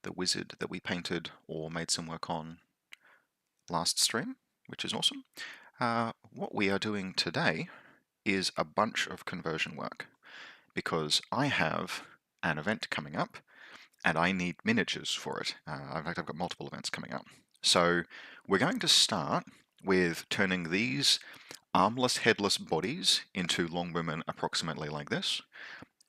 the wizard that we painted or made some work on last stream, which is awesome. What we are doing today is a bunch of conversion work because I have an event coming up and I need miniatures for it. In fact, I've got multiple events coming up. So we're going to start with turning these armless, headless bodies into longbowmen approximately like this.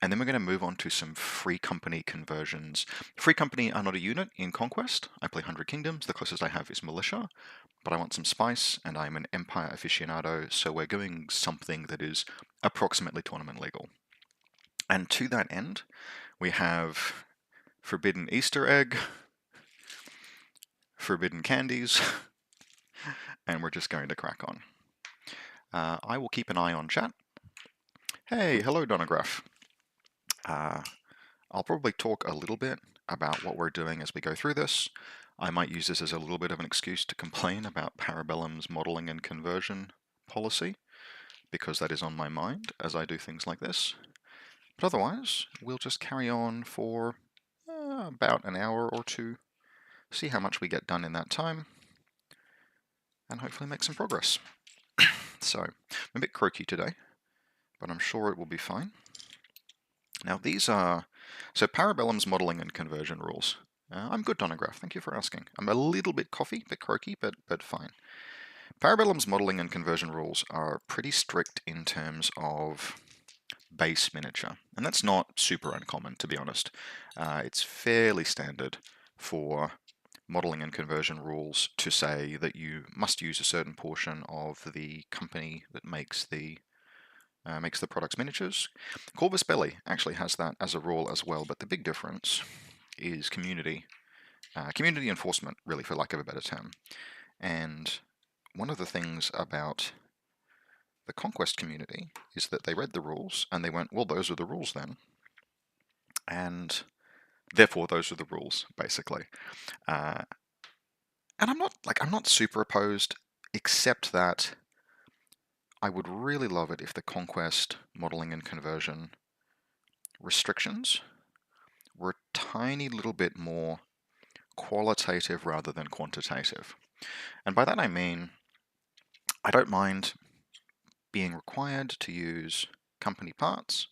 And then we're going to move on to some Free Company conversions. Free Company are not a unit in Conquest. I play 100 Kingdoms. The closest I have is Militia. But I want some spice, and I'm an Empire aficionado, so we're doing something that is approximately tournament legal. And to that end, we have Forbidden Easter Egg, Forbidden Candies, and we're just going to crack on. I will keep an eye on chat. Hey, hello Donograph. I'll probably talk a little bit about what we're doing as we go through this. I might use this as a little bit of an excuse to complain about Parabellum's modeling and conversion policy, because that is on my mind as I do things like this. But otherwise, we'll just carry on for about an hour or two, see how much we get done in that time, and hopefully make some progress. So, I'm a bit croaky today, but I'm sure it will be fine. Now these are, so Parabellum's modeling and conversion rules. I'm good, Donograph, thank you for asking. I'm a little bit croaky, but fine. Parabellum's modeling and conversion rules are pretty strict in terms of base miniature, and that's not super uncommon, to be honest. It's fairly standard for modeling and conversion rules to say that you must use a certain portion of the company that makes the product's miniatures. Corvus Belli actually has that as a rule as well, but the big difference is community enforcement, really, for lack of a better term. And one of the things about the Conquest community is that they read the rules and they went, well, those are the rules then. And therefore, those are the rules, basically. And I'm not super opposed, except that I would really love it if the Conquest modeling and conversion restrictions were a tiny little bit more qualitative rather than quantitative. And by that I mean, I don't mind being required to use company parts,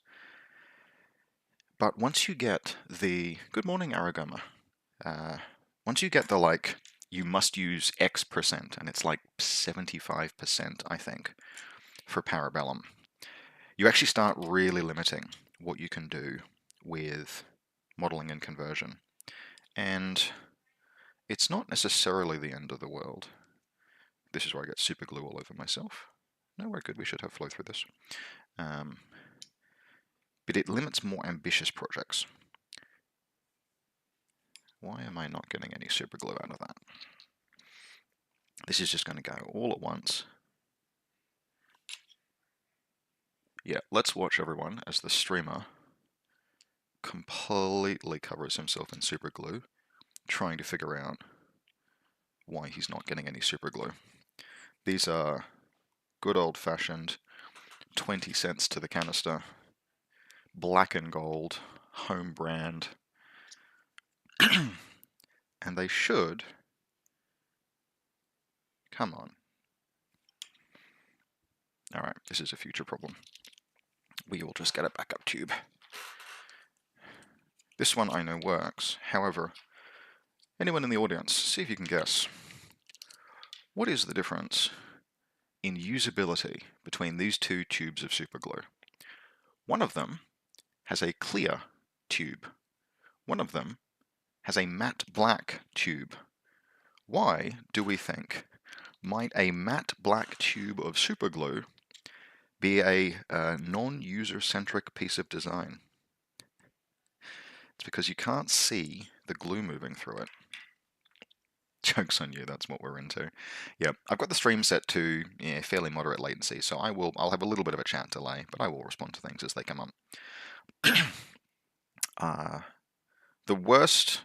but once you get the, good morning Aragoma, once you get the you must use X%, and it's like 75%, I think, for Parabellum, you actually start really limiting what you can do with modeling and conversion. And it's not necessarily the end of the world. This is where I get super glue all over myself. No, we're good, we should have flow through this. But it limits more ambitious projects. Why am I not getting any super glue out of that? This is just going to go all at once. Yeah, let's watch everyone as the streamer completely covers himself in super glue, trying to figure out why he's not getting any super glue. These are good old-fashioned 20 cents to the canister, black and gold, home brand, and they should, come on. Alright, this is a future problem. We will just get a backup tube. This one I know works, however, anyone in the audience, see if you can guess. What is the difference in usability between these two tubes of superglue? One of them has a clear tube. One of them has a matte black tube. Why do we think might a matte black tube of superglue be a non-user-centric piece of design? It's because you can't see the glue moving through it. Joke's on you, that's what we're into. Yeah, I've got the stream set to fairly moderate latency, so I'll have a little bit of a chat delay, but I will respond to things as they come up. The worst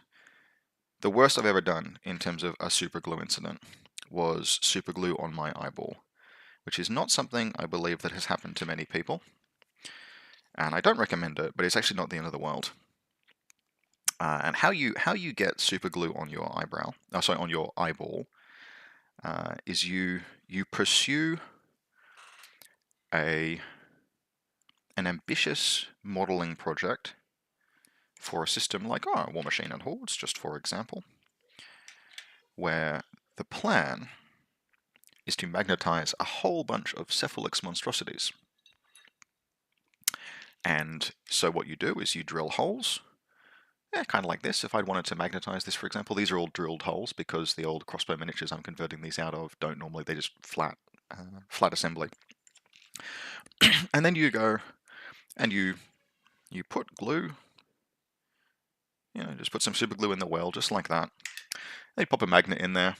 I've ever done in terms of a superglue incident was superglue on my eyeball, which is not something I believe that has happened to many people. And I don't recommend it, but it's actually not the end of the world. And how you get super glue on your on your eyeball, is you pursue an ambitious modeling project for a system like War Machine and Hordes, just for example, where the plan is to magnetize a whole bunch of Cephalix monstrosities. And so what you do is you drill holes, kind of like this. If I wanted to magnetize this, for example, these are all drilled holes because the old crossbow miniatures I'm converting these out of don't normally, they just flat assembly. And then you go and you put glue, just put some super glue in the well, just like that. They pop a magnet in there.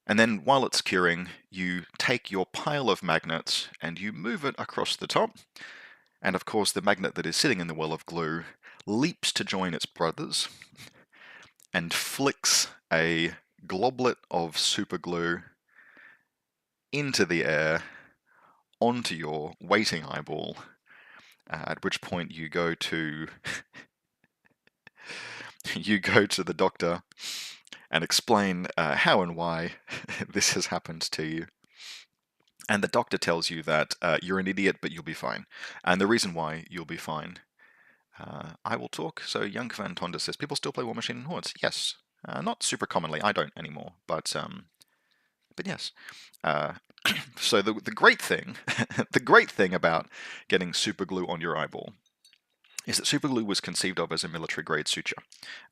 And then while it's curing, you take your pile of magnets and you move it across the top. And of course, the magnet that is sitting in the well of glue leaps to join its brothers and flicks a globlet of super glue into the air onto your waiting eyeball, at which point you go to the doctor and explain how and why this has happened to you. And the doctor tells you that you're an idiot, but you'll be fine. And the reason why you'll be fine, I will talk. So Young Van Tonda says, people still play War Machine and Hordes? Yes. Not super commonly. I don't anymore. But yes. So the great thing, the great thing about getting super glue on your eyeball is that super glue was conceived of as a military grade suture.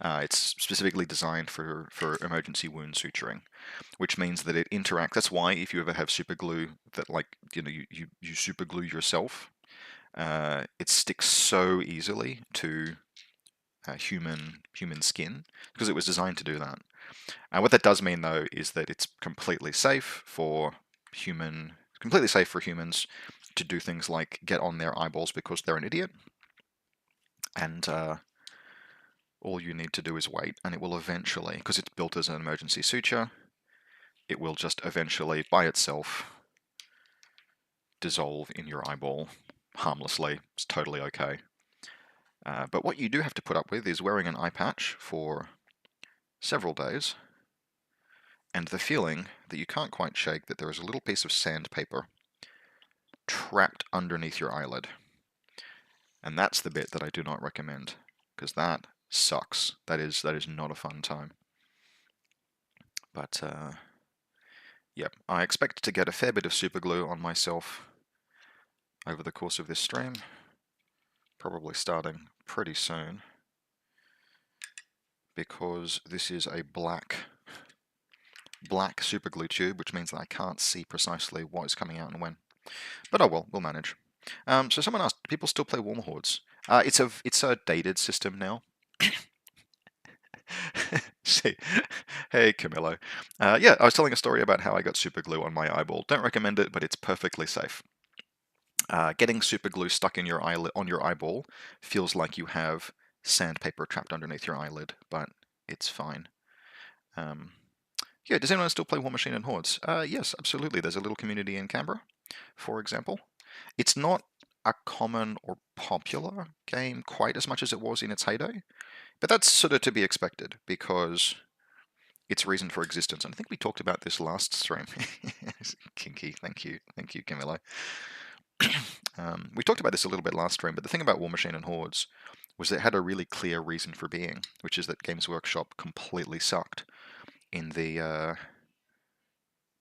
It's specifically designed for emergency wound suturing, which means that it interacts. That's why if you ever have super glue that, like, you super glue yourself, it sticks so easily to human skin because it was designed to do that. And what that does mean, though, is that it's completely safe for humans to do things like get on their eyeballs because they're an idiot. And all you need to do is wait, and it will eventually, because it's built as an emergency suture, it will just eventually, by itself, dissolve in your eyeball harmlessly. It's totally okay. But what you do have to put up with is wearing an eye patch for several days, and the feeling that you can't quite shake that there is a little piece of sandpaper trapped underneath your eyelid. And that's the bit that I do not recommend, because that sucks. That is not a fun time. But yep, I expect to get a fair bit of super glue on myself over the course of this stream, probably starting pretty soon, because this is a black super glue tube, which means that I can't see precisely what is coming out and when. But oh well, we'll manage. So someone asked, do people still play Warm Hordes? It's a dated system now. See, hey Camillo. Yeah, I was telling a story about how I got super glue on my eyeball. Don't recommend it, but it's perfectly safe. Getting super glue stuck in your eyeball feels like you have sandpaper trapped underneath your eyelid, but it's fine. Yeah, does anyone still play War Machine and Hordes? Yes, absolutely. There's a little community in Canberra, for example. It's not a common or popular game quite as much as it was in its heyday, but that's sort of to be expected because its reason for existence. And I think we talked about this last stream. Kinky, thank you, Camillo. We talked about this a little bit last stream, but the thing about War Machine and Hordes was that it had a really clear reason for being, which is that Games Workshop completely sucked in the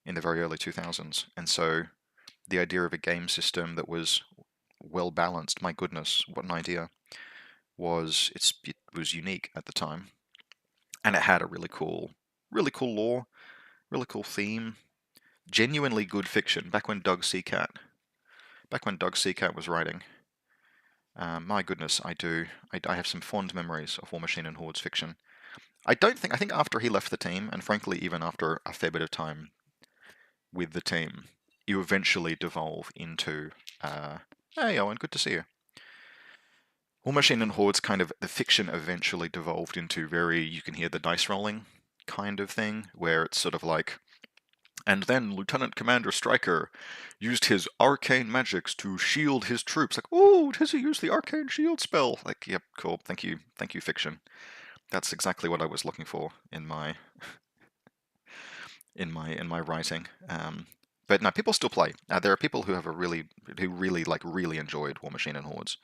very early 2000s, and so the idea of a game system that was well balanced, my goodness, what an idea, was it was unique at the time, and it had a really cool lore, really cool theme, genuinely good fiction. Back when Doug Seacat was writing, my goodness, I have some fond memories of War Machine and Hordes fiction. I think after he left the team, and frankly even after a fair bit of time with the team, you eventually devolve into, hey Owen, good to see you. War Machine and Hordes the fiction eventually devolved into very, you can hear the dice rolling kind of thing, where it's sort of like, and then Lieutenant Commander Stryker used his arcane magics to shield his troops. Like, oh, does he use the arcane shield spell? Like, yep, cool, thank you, fiction. That's exactly what I was looking for in my writing. But no, people still play. There are people who really enjoyed War Machine and Hordes,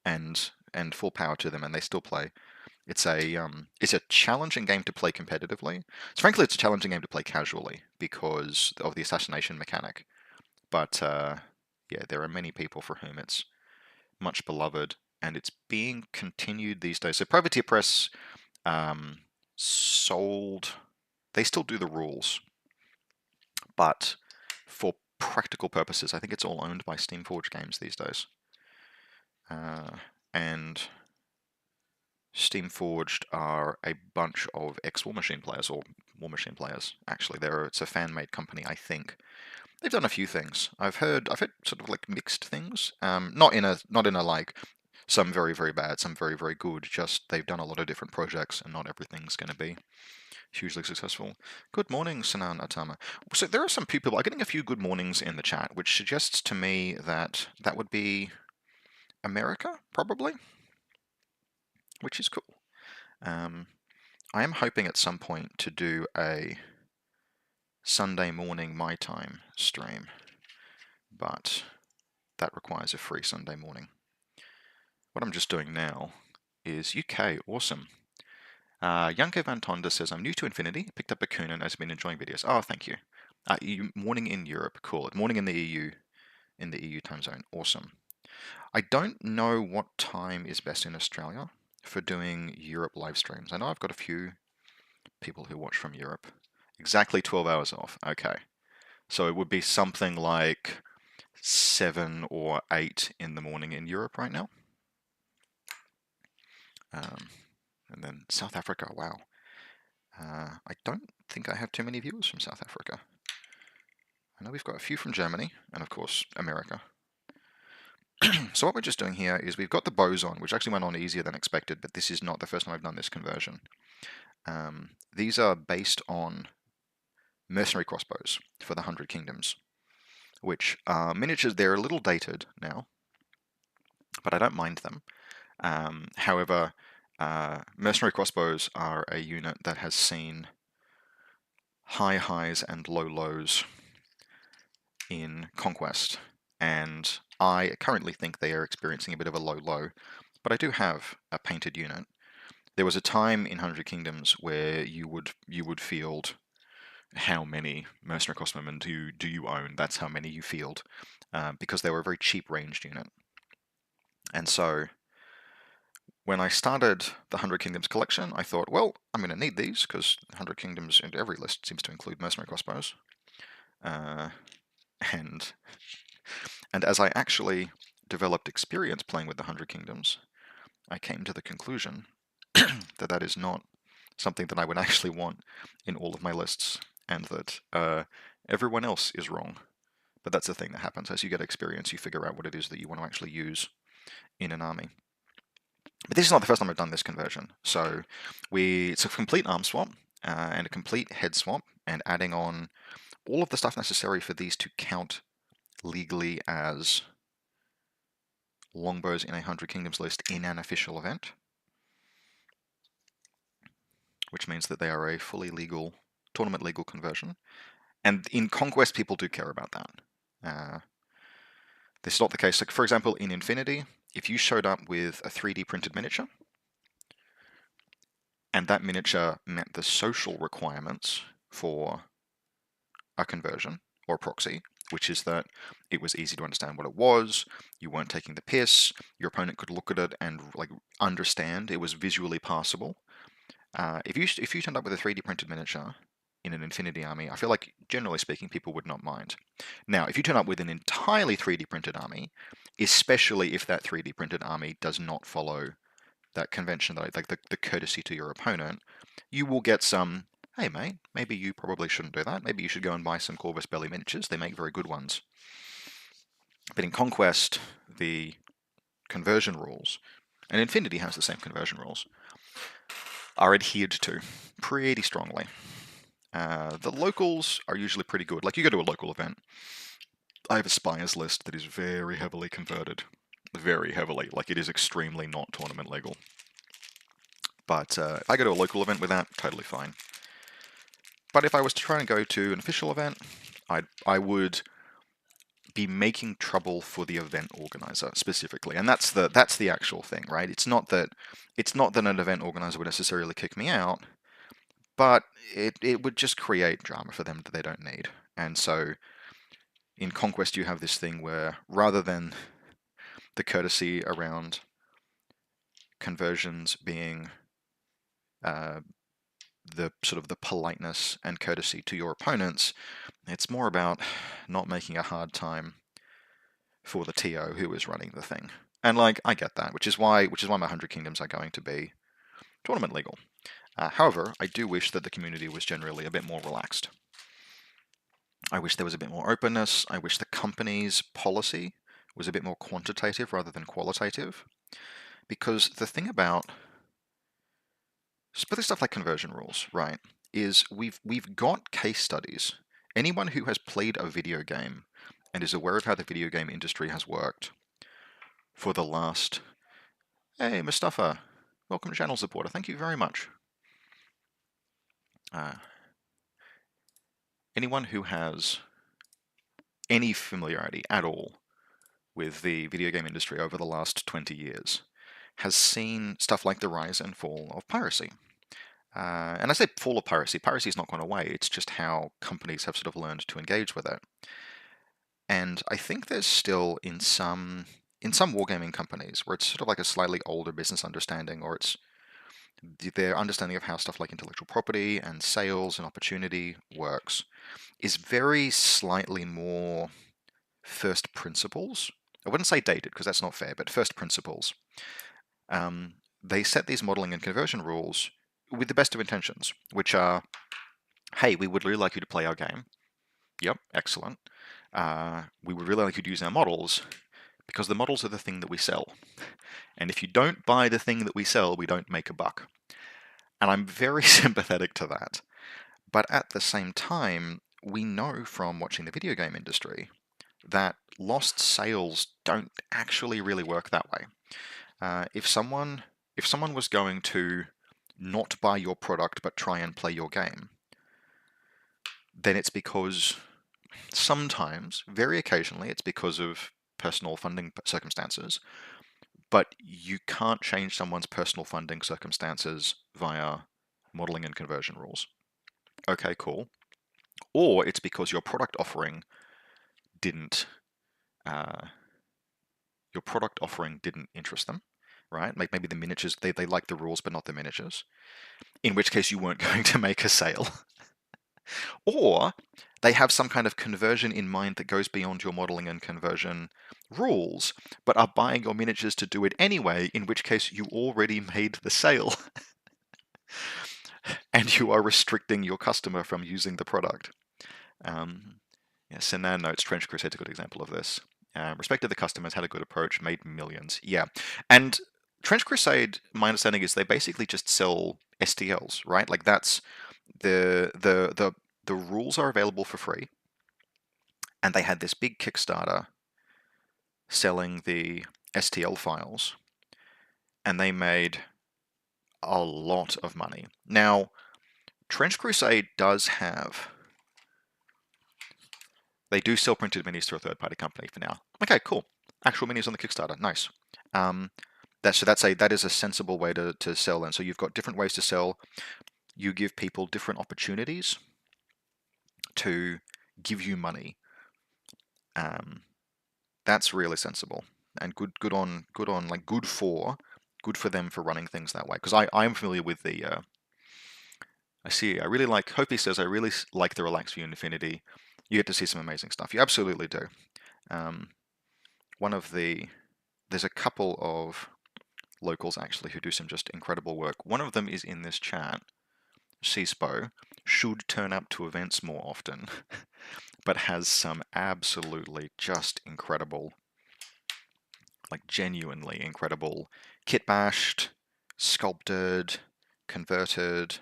and full power to them, and they still play. It's a challenging game to play competitively. Frankly, it's a challenging game to play casually because of the assassination mechanic. But yeah, there are many people for whom it's much beloved, and it's being continued these days. So Privateer Press sold. They still do the rules, but for practical purposes, I think it's all owned by Steamforged Games these days. And Steamforged are a bunch of ex-War Machine players, or War Machine players. Actually, it's a fan-made company, I think. They've done a few things. I've heard sort of like mixed things. Not in a like some very very bad, some very very good. Just they've done a lot of different projects, and not everything's going to be hugely successful. Good morning, Sanan Atama. So there are some people. I'm getting a few good mornings in the chat, which suggests to me that that would be America, probably, which is cool. I am hoping at some point to do a Sunday morning my time stream, but that requires a free Sunday morning. What I'm just doing now is UK, awesome. Janko Van Tonda says, I'm new to Infinity, picked up a Kunin and has been enjoying videos. Oh, thank you. Morning in Europe, cool. Morning in the EU time zone, awesome. I don't know what time is best in Australia for doing Europe live streams. I know I've got a few people who watch from Europe. Exactly 12 hours off, okay. So it would be something like 7 or 8 in the morning in Europe right now. And then South Africa, wow. I don't think I have too many viewers from South Africa. I know we've got a few from Germany, and of course, America. So what we're just doing here is we've got the bows on, which actually went on easier than expected, but this is not the first time I've done this conversion. These are based on mercenary crossbows for the 100 Kingdoms, which are miniatures. They're a little dated now, but I don't mind them. However, mercenary crossbows are a unit that has seen high highs and low lows in Conquest, and I currently think they are experiencing a bit of a low low, but I do have a painted unit. There was a time in 100 Kingdoms where you would field how many mercenary crossbowmen do you own. That's how many you field, because they were a very cheap ranged unit. And so when I started the 100 Kingdoms collection, I thought, well, I'm going to need these because 100 Kingdoms in every list seems to include mercenary crossbows. And as I actually developed experience playing with the 100 Kingdoms, I came to the conclusion that that is not something that I would actually want in all of my lists, and that everyone else is wrong. But that's the thing that happens. As you get experience, you figure out what it is that you want to actually use in an army. But this is not the first time I've done this conversion. So it's a complete arm swap and a complete head swap, and adding on all of the stuff necessary for these to count legally as longbows in a 100 Kingdoms list in an official event, which means that they are a fully legal, tournament legal conversion. And in Conquest, people do care about that. This is not the case. Like, for example, in Infinity, if you showed up with a 3D printed miniature, and that miniature met the social requirements for a conversion or proxy, which is that it was easy to understand what it was, you weren't taking the piss, your opponent could look at it and like understand, it was visually passable. If you turned up with a 3D printed miniature in an Infinity army, I feel like, generally speaking, people would not mind. Now, if you turn up with an entirely 3D printed army, especially if that 3D printed army does not follow that convention, that like the courtesy to your opponent, you will get some, hey mate, maybe you probably shouldn't do that. Maybe you should go and buy some Corvus Belli miniatures. They make very good ones. But in Conquest, the conversion rules, and Infinity has the same conversion rules, are adhered to pretty strongly. The locals are usually pretty good. Like, you go to a local event, I have a Spires list that is very heavily converted. Very heavily. Like, it is extremely not tournament legal. But if I go to a local event with that, totally fine. But if I was to try and go to an official event, I would be making trouble for the event organizer specifically, and that's the actual thing, right? It's not that an event organizer would necessarily kick me out, but it would just create drama for them that they don't need. And so in Conquest, you have this thing where rather than the courtesy around conversions being the sort of the politeness and courtesy to your opponents, it's more about not making a hard time for the TO who is running the thing. And like, I get that, which is why my 100 Kingdoms are going to be tournament legal. However, I do wish that the community was generally a bit more relaxed. I wish there was a bit more openness. I wish the company's policy was a bit more quantitative rather than qualitative. Because the thing about especially stuff like conversion rules, right, is we've got case studies. Anyone who has played a video game and is aware of how the video game industry has worked for the last... Hey, Mustafa, welcome to channel supporter. Thank you very much. Anyone who has any familiarity at all with the video game industry over the last 20 years has seen stuff like the rise and fall of piracy. And I say fall of piracy. Piracy has not gone away. It's just how companies have sort of learned to engage with it. And I think there's still in some wargaming companies where it's sort of like a slightly older business understanding, or it's their understanding of how stuff like intellectual property and sales and opportunity works is very slightly more first principles. I wouldn't say dated because that's not fair, but first principles. They set these modeling and conversion rules with the best of intentions, which are, hey, we would really like you to play our game. Yep, excellent. We would really like you to use our models because the models are the thing that we sell. And if you don't buy the thing that we sell, we don't make a buck. And I'm very sympathetic to that. But at the same time, we know from watching the video game industry that lost sales don't actually really work that way. If someone was going to not buy your product but try and play your game, then it's because sometimes, very occasionally, it's because of personal funding circumstances, but you can't change someone's personal funding circumstances via modeling and conversion rules. Okay, cool. Or it's because your product offering didn't interest them, right? Like maybe the miniatures, they like the rules but not the miniatures, in which case you weren't going to make a sale. Or they have some kind of conversion in mind that goes beyond your modeling and conversion rules, but are buying your miniatures to do it anyway, in which case you already made the sale. And you are restricting your customer from using the product. Sinan notes Trench Crusade's a good example of this. Respected the customers, had a good approach, made millions. Yeah, and Trench Crusade, my understanding is they basically just sell STLs, right? Like that's the rules are available for free, and they had this big Kickstarter selling the STL files, and they made a lot of money. Now, Trench Crusade does have... They do sell printed minis through a third-party company for now. Okay, cool. Actual minis on the Kickstarter, nice. That is a sensible way to sell. And so you've got different ways to sell. You give people different opportunities to give you money. That's really sensible and good for them for running things that way. Because I'm familiar with the. I really like. Hopi says I really like the Relax View Infinity. You get to see some amazing stuff. You absolutely do. There's a couple of locals actually who do some just incredible work. One of them is in this chat. CSPO should turn up to events more often, but has some absolutely just incredible, like genuinely incredible, kitbashed, sculpted, converted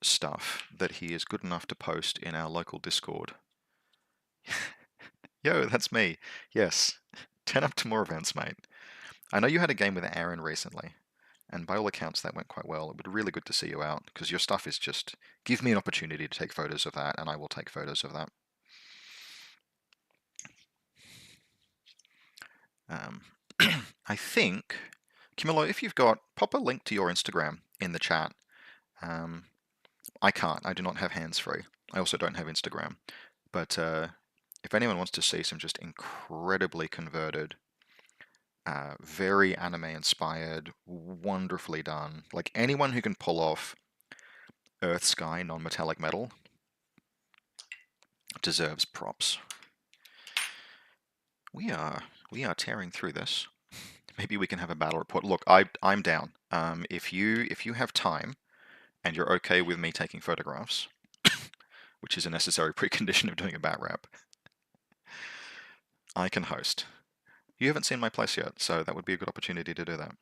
stuff that he is good enough to post in our local Discord. Yo, that's me. Yes, turn up to more events, mate. I know you had a game with Aaron recently. and by all accounts that went quite well. It would be really good to see you out, because your stuff is just, give me an opportunity to take photos of that, and I will take photos of that. I think, Camillo, if you've got, pop a link to your Instagram in the chat. I can't, I do not have hands-free. I also don't have Instagram. But if anyone wants to see some just incredibly converted, very anime-inspired, wonderfully done, like anyone who can pull off Earth Sky non-metallic metal deserves props. We are tearing through this. Maybe we can have a battle report. Look, I'm down. If you have time and you're okay with me taking photographs, which is a necessary precondition of doing a bat rap, I can host. You haven't seen my place yet, so that would be a good opportunity to do that.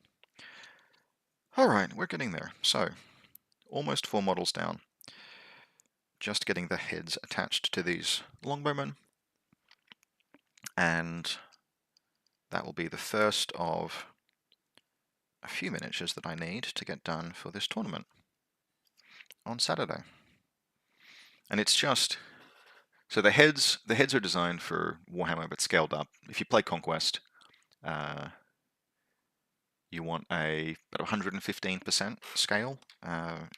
Alright, we're getting there. So, almost 4 models down. Just getting the heads attached to these longbowmen. And that will be the first of a few miniatures that I need to get done for this tournament on Saturday. And it's just, so the heads are designed for Warhammer but scaled up. If you play Conquest, you want about 115% scale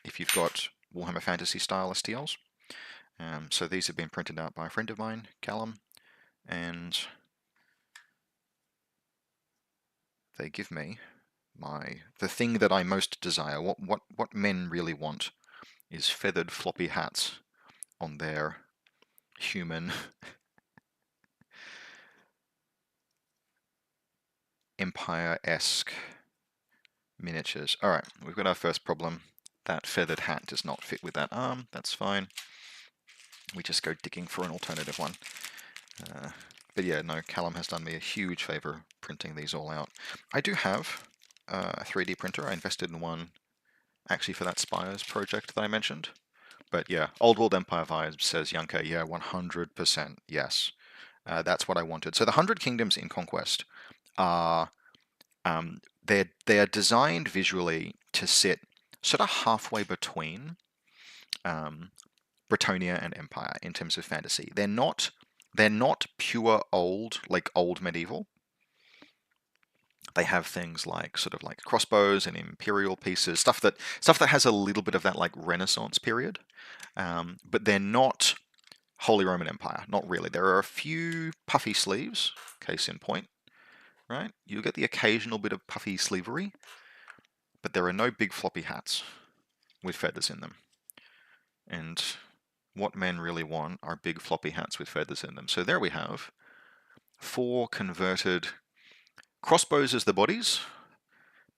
if you've got Warhammer Fantasy style STLs. So these have been printed out by a friend of mine, Callum, and they give me the thing that I most desire. What men really want is feathered floppy hats on their human Empire-esque miniatures. Alright, we've got our first problem. That feathered hat does not fit with that arm. That's fine. We just go digging for an alternative one. But yeah, no, Callum has done me a huge favor printing these all out. I do have a 3D printer. I invested in one actually for that Spires project that I mentioned. But yeah, Old World Empire Vibes says, Yanka, yeah, 100%, yes. That's what I wanted. So the 100 Kingdoms in Conquest are, they are designed visually to sit sort of halfway between Bretonia and Empire in terms of fantasy. They're not pure old, like old medieval. They have things like sort of like crossbows and imperial pieces, stuff that has a little bit of that like Renaissance period. But they're not Holy Roman Empire, not really. There are a few puffy sleeves, case in point, right? You get the occasional bit of puffy sleevery, but there are no big floppy hats with feathers in them. And what men really want are big floppy hats with feathers in them. So there we have 4 converted crossbows as the bodies,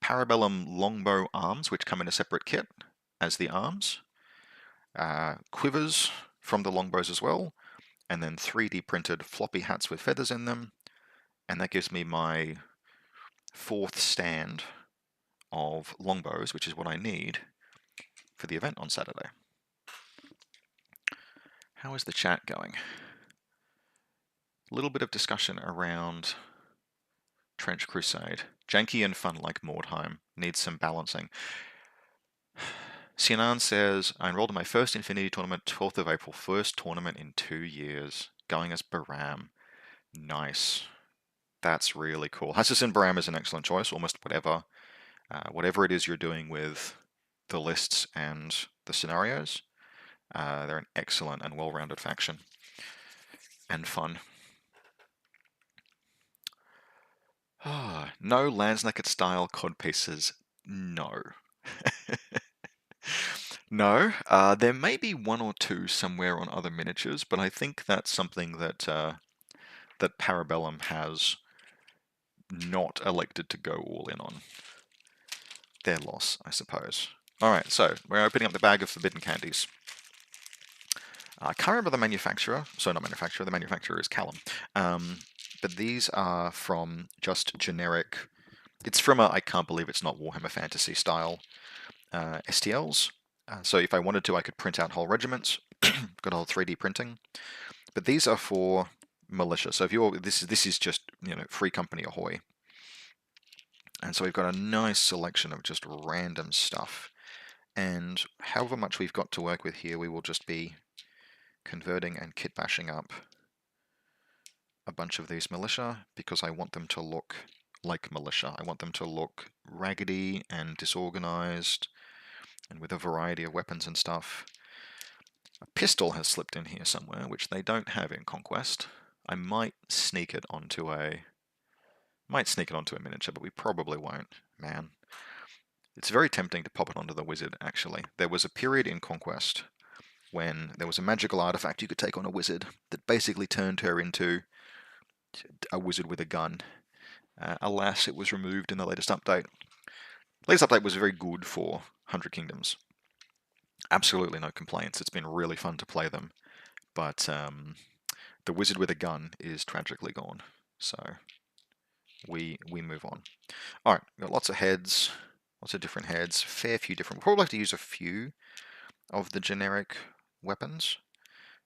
parabellum longbow arms, which come in a separate kit as the arms, quivers from the longbows as well, and then 3D printed floppy hats with feathers in them, and that gives me my 4th stand of longbows, which is what I need for the event on Saturday. How is the chat going? A little bit of discussion around Trench Crusade. Janky and fun like Mordheim. Needs some balancing. Sinan says, I enrolled in my first Infinity tournament, 12th of April. First tournament in 2 years. Going as Baram. Nice. That's really cool. Hassassin Baram is an excellent choice. Almost whatever it is you're doing with the lists and the scenarios. They're an excellent and well-rounded faction. And fun. No Landsnacket style codpieces. No. No. There may be 1 or 2 somewhere on other miniatures, but I think that's something that that Parabellum has not elected to go all in on. Their loss, I suppose. Alright, so we're opening up the bag of forbidden candies. I can't remember the manufacturer. So not manufacturer, the manufacturer is Callum. But these are from just generic... It's from a I can't believe it's not Warhammer Fantasy style STLs. So if I wanted to, I could print out whole regiments. Got all 3D printing. But these are for militia. So if you're... This is just, you know, free company ahoy. And so we've got a nice selection of just random stuff. And however much we've got to work with here, we will just be converting and kitbashing up a bunch of these militia because I want them to look like militia. I want them to look raggedy and disorganized and with a variety of weapons and stuff. A pistol has slipped in here somewhere, which they don't have in Conquest. I might sneak it onto a miniature, but we probably won't. Man, it's very tempting to pop it onto the wizard, actually. There was a period in Conquest when there was a magical artifact you could take on a wizard that basically turned her into a wizard with a gun. Alas, it was removed in the latest update. The latest update was very good for 100 Kingdoms. Absolutely no complaints. It's been really fun to play them. But the wizard with a gun is tragically gone. So we move on. Alright, we've got lots of heads, lots of different heads, fair few different. We'll probably have to use a few of the generic weapons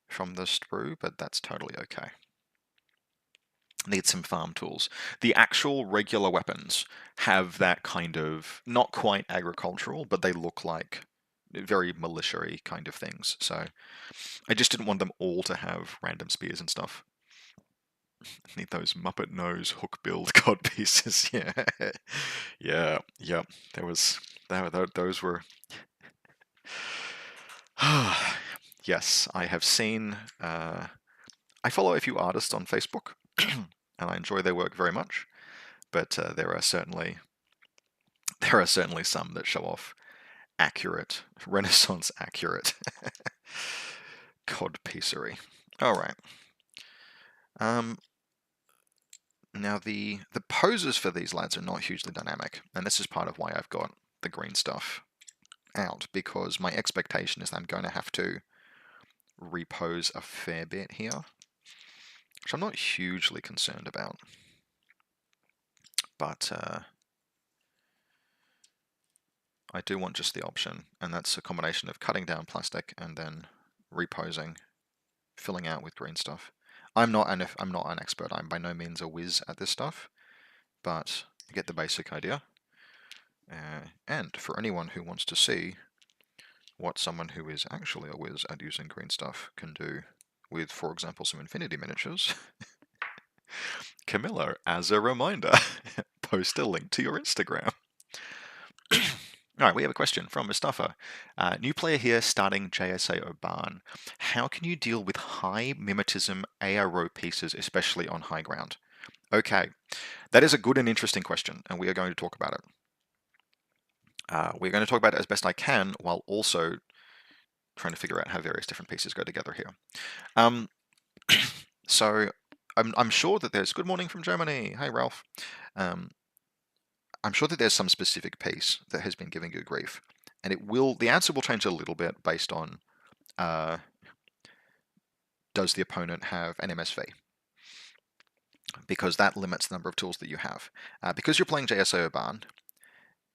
from the sprue, but that's totally okay. Need some farm tools. The actual regular weapons have that kind of, not quite agricultural, but they look like very militia-y kind of things. So I just didn't want them all to have random spears and stuff. Need those Muppet nose hook build cod pieces. Yeah, yeah. Those were. Yes, I have seen. I follow a few artists on Facebook, and I enjoy their work very much. But there are certainly some that show off accurate, Renaissance accurate cod piecery. All right. Now the poses for these lads are not hugely dynamic, and this is part of why I've got the green stuff out, because my expectation is that I'm going to have to repose a fair bit here, which I'm not hugely concerned about. But I do want just the option, and that's a combination of cutting down plastic and then reposing, filling out with green stuff. I'm not an expert. I'm by no means a whiz at this stuff, but I get the basic idea. And for anyone who wants to see what someone who is actually a whiz at using green stuff can do with, for example, some Infinity miniatures, Camilla, as a reminder, post a link to your Instagram. Alright, we have a question from Mustafa. New player here starting JSA Oban. How can you deal with high mimetism ARO pieces, especially on high ground? Okay, that is a good and interesting question, and we are going to talk about it. We're going to talk about it as best I can, while also trying to figure out how various different pieces go together here. So, I'm sure that there's... Good morning from Germany! Hi, Ralph. I'm sure that there's some specific piece that has been giving you grief, and the answer will change a little bit based on does the opponent have an MSV, because that limits the number of tools that you have. Because you're playing JSO Urban,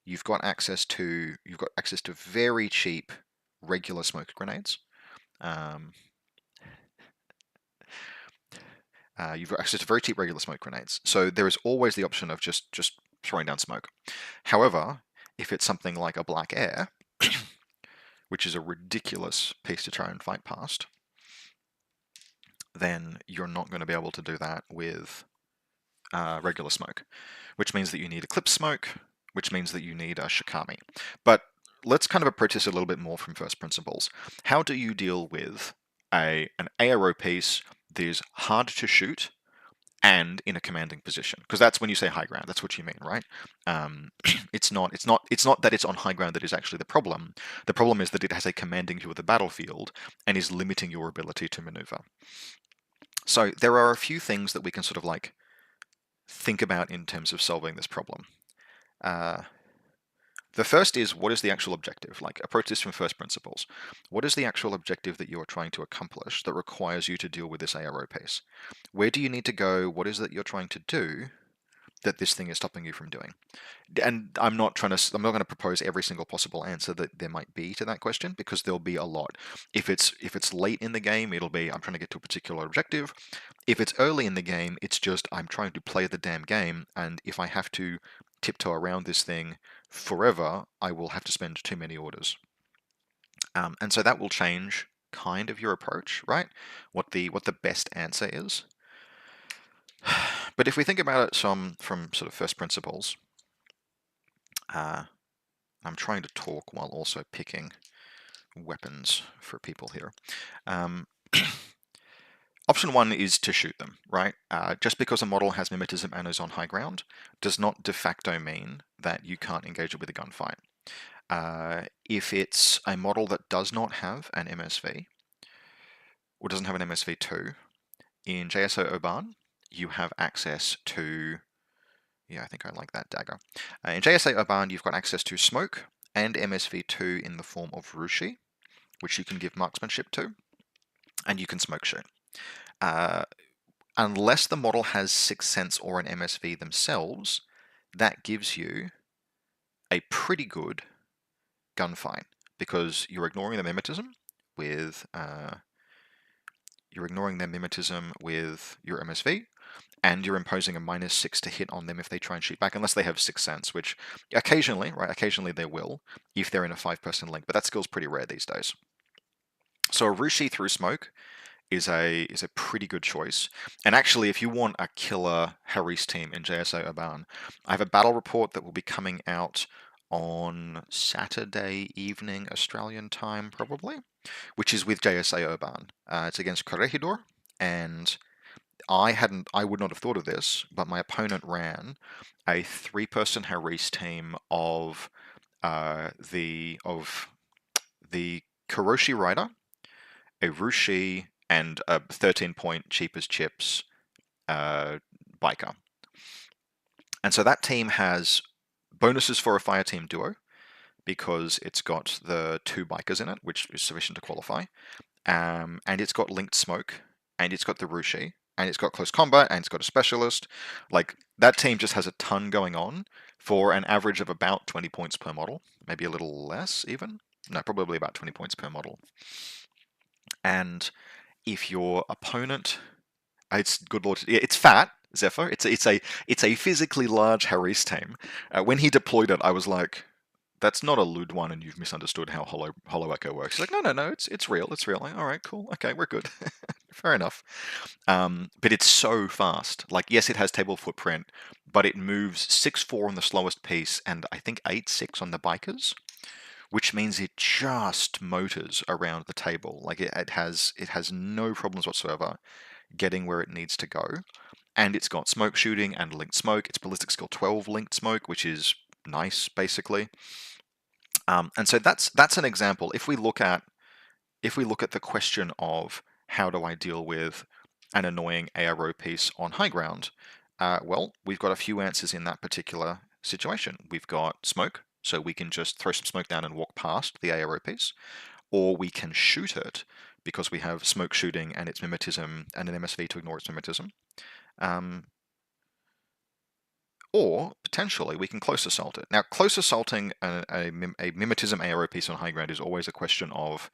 you've got access to very cheap regular smoke grenades. You've got access to very cheap regular smoke grenades, so there is always the option of just throwing down smoke. However, if it's something like a Black Air, which is a ridiculous piece to try and fight past, then you're not going to be able to do that with regular smoke, which means that you need Eclipse smoke, which means that you need a Shikami. But let's kind of approach this a little bit more from first principles. How do you deal with an ARO piece that is hard to shoot and in a commanding position? Because that's when you say high ground, that's what you mean, right? It's not that it's on high ground that is actually the problem. The problem is that it has a commanding view of the battlefield and is limiting your ability to maneuver. So there are a few things that we can sort of like think about in terms of solving this problem. The first is, what is the actual objective? Like, approach this from first principles. What is the actual objective that you are trying to accomplish that requires you to deal with this ARO piece? Where do you need to go? What is it you're trying to do that this thing is stopping you from doing? And I'm not going to propose every single possible answer that there might be to that question, because there'll be a lot. If it's late in the game, it'll be I'm trying to get to a particular objective. If it's early in the game, it's just I'm trying to play the damn game, and if I have to tiptoe around this thing forever, I will have to spend too many orders. And so that will change kind of your approach, right? What the best answer is. But if we think about it from sort of first principles, I'm trying to talk while also picking weapons for people here. Option one is to shoot them, right? Just because a model has mimetism and is on high ground does not de facto mean that you can't engage it with a gunfight. If it's a model that does not have an MSV, or doesn't have an MSV2, in JSO Oban, you have access to, yeah, I think I like that dagger. In JSA Oban, you've got access to smoke and MSV2 in the form of Rushi, which you can give marksmanship to, and you can smoke shoot. Unless the model has Sixth Sense or an MSV themselves, that gives you a pretty good gunfight, because you're ignoring the mimetism with your MSV, and you're imposing a -6 to hit on them if they try and shoot back, unless they have Sixth Sense, which occasionally, right, occasionally they will, if they're in a 5-person link, but that skill's pretty rare these days. So a Rushi through smoke is a pretty good choice. And actually, if you want a killer Haris team in JSA Oban, I have a battle report that will be coming out on Saturday evening Australian time, probably, which is with JSA Oban. It's against Corregidor, and I would not have thought of this, but my opponent ran a 3-person Haris team of the Kuroshi Rider, a Rushi, and a 13-point cheap as chips biker. And so that team has bonuses for a fire team duo, because it's got the 2 bikers in it, which is sufficient to qualify. And it's got linked smoke, and it's got the Rushi, and it's got close combat, and it's got a specialist. Like, that team just has a ton going on for an average of about 20 points per model, maybe a little less even. No, probably about 20 points per model. And if your opponent, it's good lord, it's fat, Zephyr. It's a physically large Haris team. When he deployed it, I was like, that's not a lewd one, and you've misunderstood how Hollow Echo works. He's like, no, it's real. It's real. Like, all right, cool. Okay, we're good. Fair enough. But it's so fast. Like, yes, it has table footprint, but it moves 6-4 on the slowest piece, and I think 8-6 on the bikers, which means it just motors around the table. Like, it has no problems whatsoever getting where it needs to go. And it's got smoke shooting and linked smoke. It's ballistic skill 12 linked smoke, which is nice, basically. And so that's an example. If we look at the question of how do I deal with an annoying ARO piece on high ground, well, we've got a few answers in that particular situation. We've got smoke, so we can just throw some smoke down and walk past the ARO piece, or we can shoot it because we have smoke shooting and its mimetism and an MSV to ignore its mimetism. Or, potentially, we can close assault it. Now, close assaulting a mimetism ARO piece on high ground is always a question of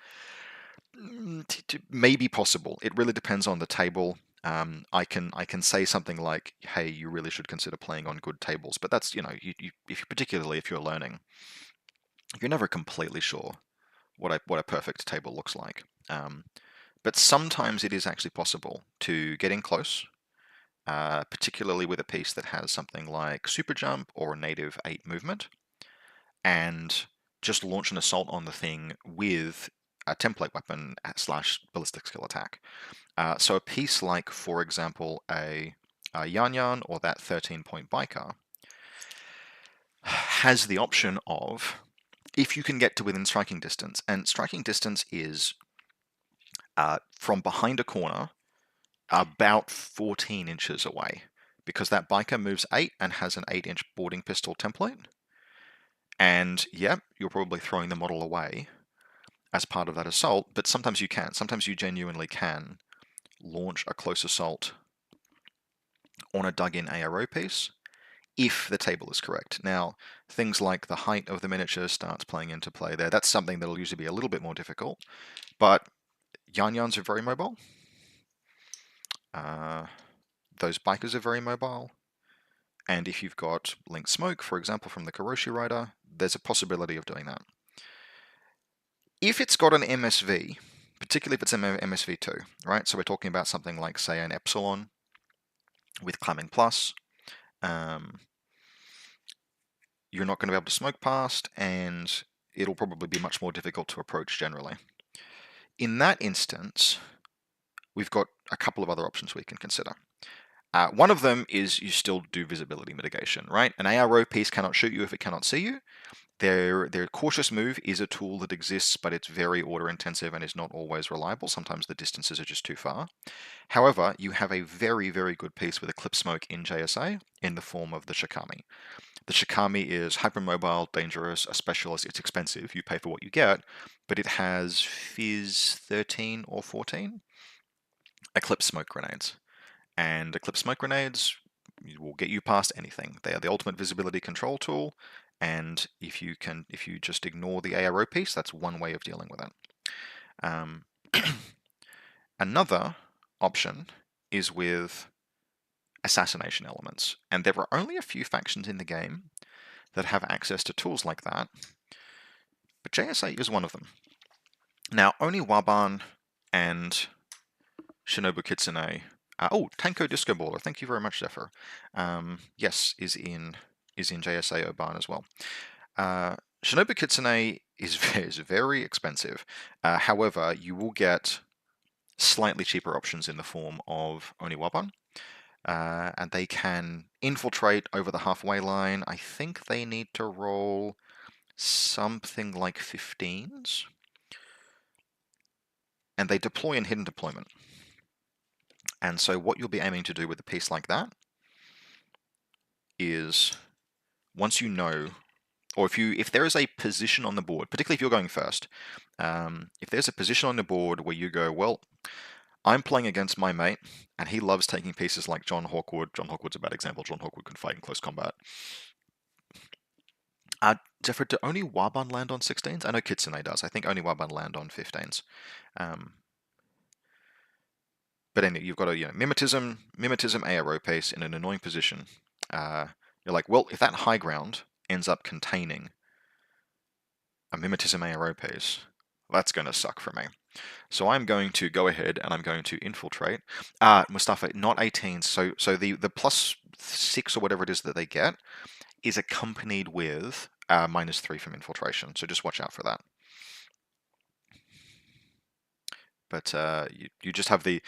maybe possible. It really depends on the table. I can say something like, hey, you really should consider playing on good tables, but that's, particularly if you're learning, you're never completely sure what a perfect table looks like. But sometimes it is actually possible to get in close, particularly with a piece that has something like super jump or a native 8 movement, and just launch an assault on the thing with a template weapon / ballistic skill attack. So a piece like, for example, a Yan Yan or that 13-point biker has the option of, if you can get to within striking distance, and striking distance is from behind a corner about 14 inches away, because that biker moves 8 and has an 8-inch boarding pistol template. And yep, you're probably throwing the model away as part of that assault, but sometimes you can. Sometimes you genuinely can launch a close assault on a dug-in ARO piece if the table is correct. Now, things like the height of the miniature starts playing into play there. That's something that'll usually be a little bit more difficult, but Yan Yans are very mobile. Those bikers are very mobile, And if you've got linked smoke, for example, from the Karoshi Rider, there's a possibility of doing that. If it's got an MSV, particularly if it's MSV2, right? So we're talking about something like, say, an Epsilon with Clamming Plus. You're not going to be able to smoke past, and it'll probably be much more difficult to approach generally. In that instance, we've got a couple of other options we can consider. One of them is you still do visibility mitigation, right? An ARO piece cannot shoot you if it cannot see you. Their cautious move is a tool that exists, but it's very order intensive and is not always reliable. Sometimes the distances are just too far. However, you have a very, very good piece with Eclipse Smoke in JSA in the form of the Shikami. The Shikami is hypermobile, dangerous, a specialist. It's expensive. You pay for what you get, but it has Fizz 13 or 14 Eclipse Smoke Grenades. And Eclipse Smoke Grenades will get you past anything. They are the ultimate visibility control tool, and if you just ignore the ARO piece, that's one way of dealing with it. Another option is with assassination elements, and there are only a few factions in the game that have access to tools like that, but JSA is one of them. Now, Oni Waban and Shinobu Kitsune. Tanko Disco Baller. Thank you very much, Zephyr. Yes, is in JSA Oban as well. Shinobu Kitsune is very expensive. However, you will get slightly cheaper options in the form of Oni Waban. And they can infiltrate over the halfway line. I think they need to roll something like 15s. And they deploy in hidden deployment. And so what you'll be aiming to do with a piece like that is, once you know, or if there is a position on the board, particularly if you're going first, if there's a position on the board where you go, well, I'm playing against my mate, and he loves taking pieces like John Hawkwood. John Hawkwood's a bad example. John Hawkwood can fight in close combat. Zephyr, do Oni Waban land on 16s? I know Kitsune does. I think Oni Waban land on 15s. But anyway, you've got a mimetism ARO piece in an annoying position. You're like, well, if that high ground ends up containing a mimetism ARO piece, that's going to suck for me. So I'm going to go ahead and I'm going to infiltrate. Mustafa, not 18s. So the +6 or whatever it is that they get is accompanied with -3 from infiltration. So just watch out for that. But you just have the,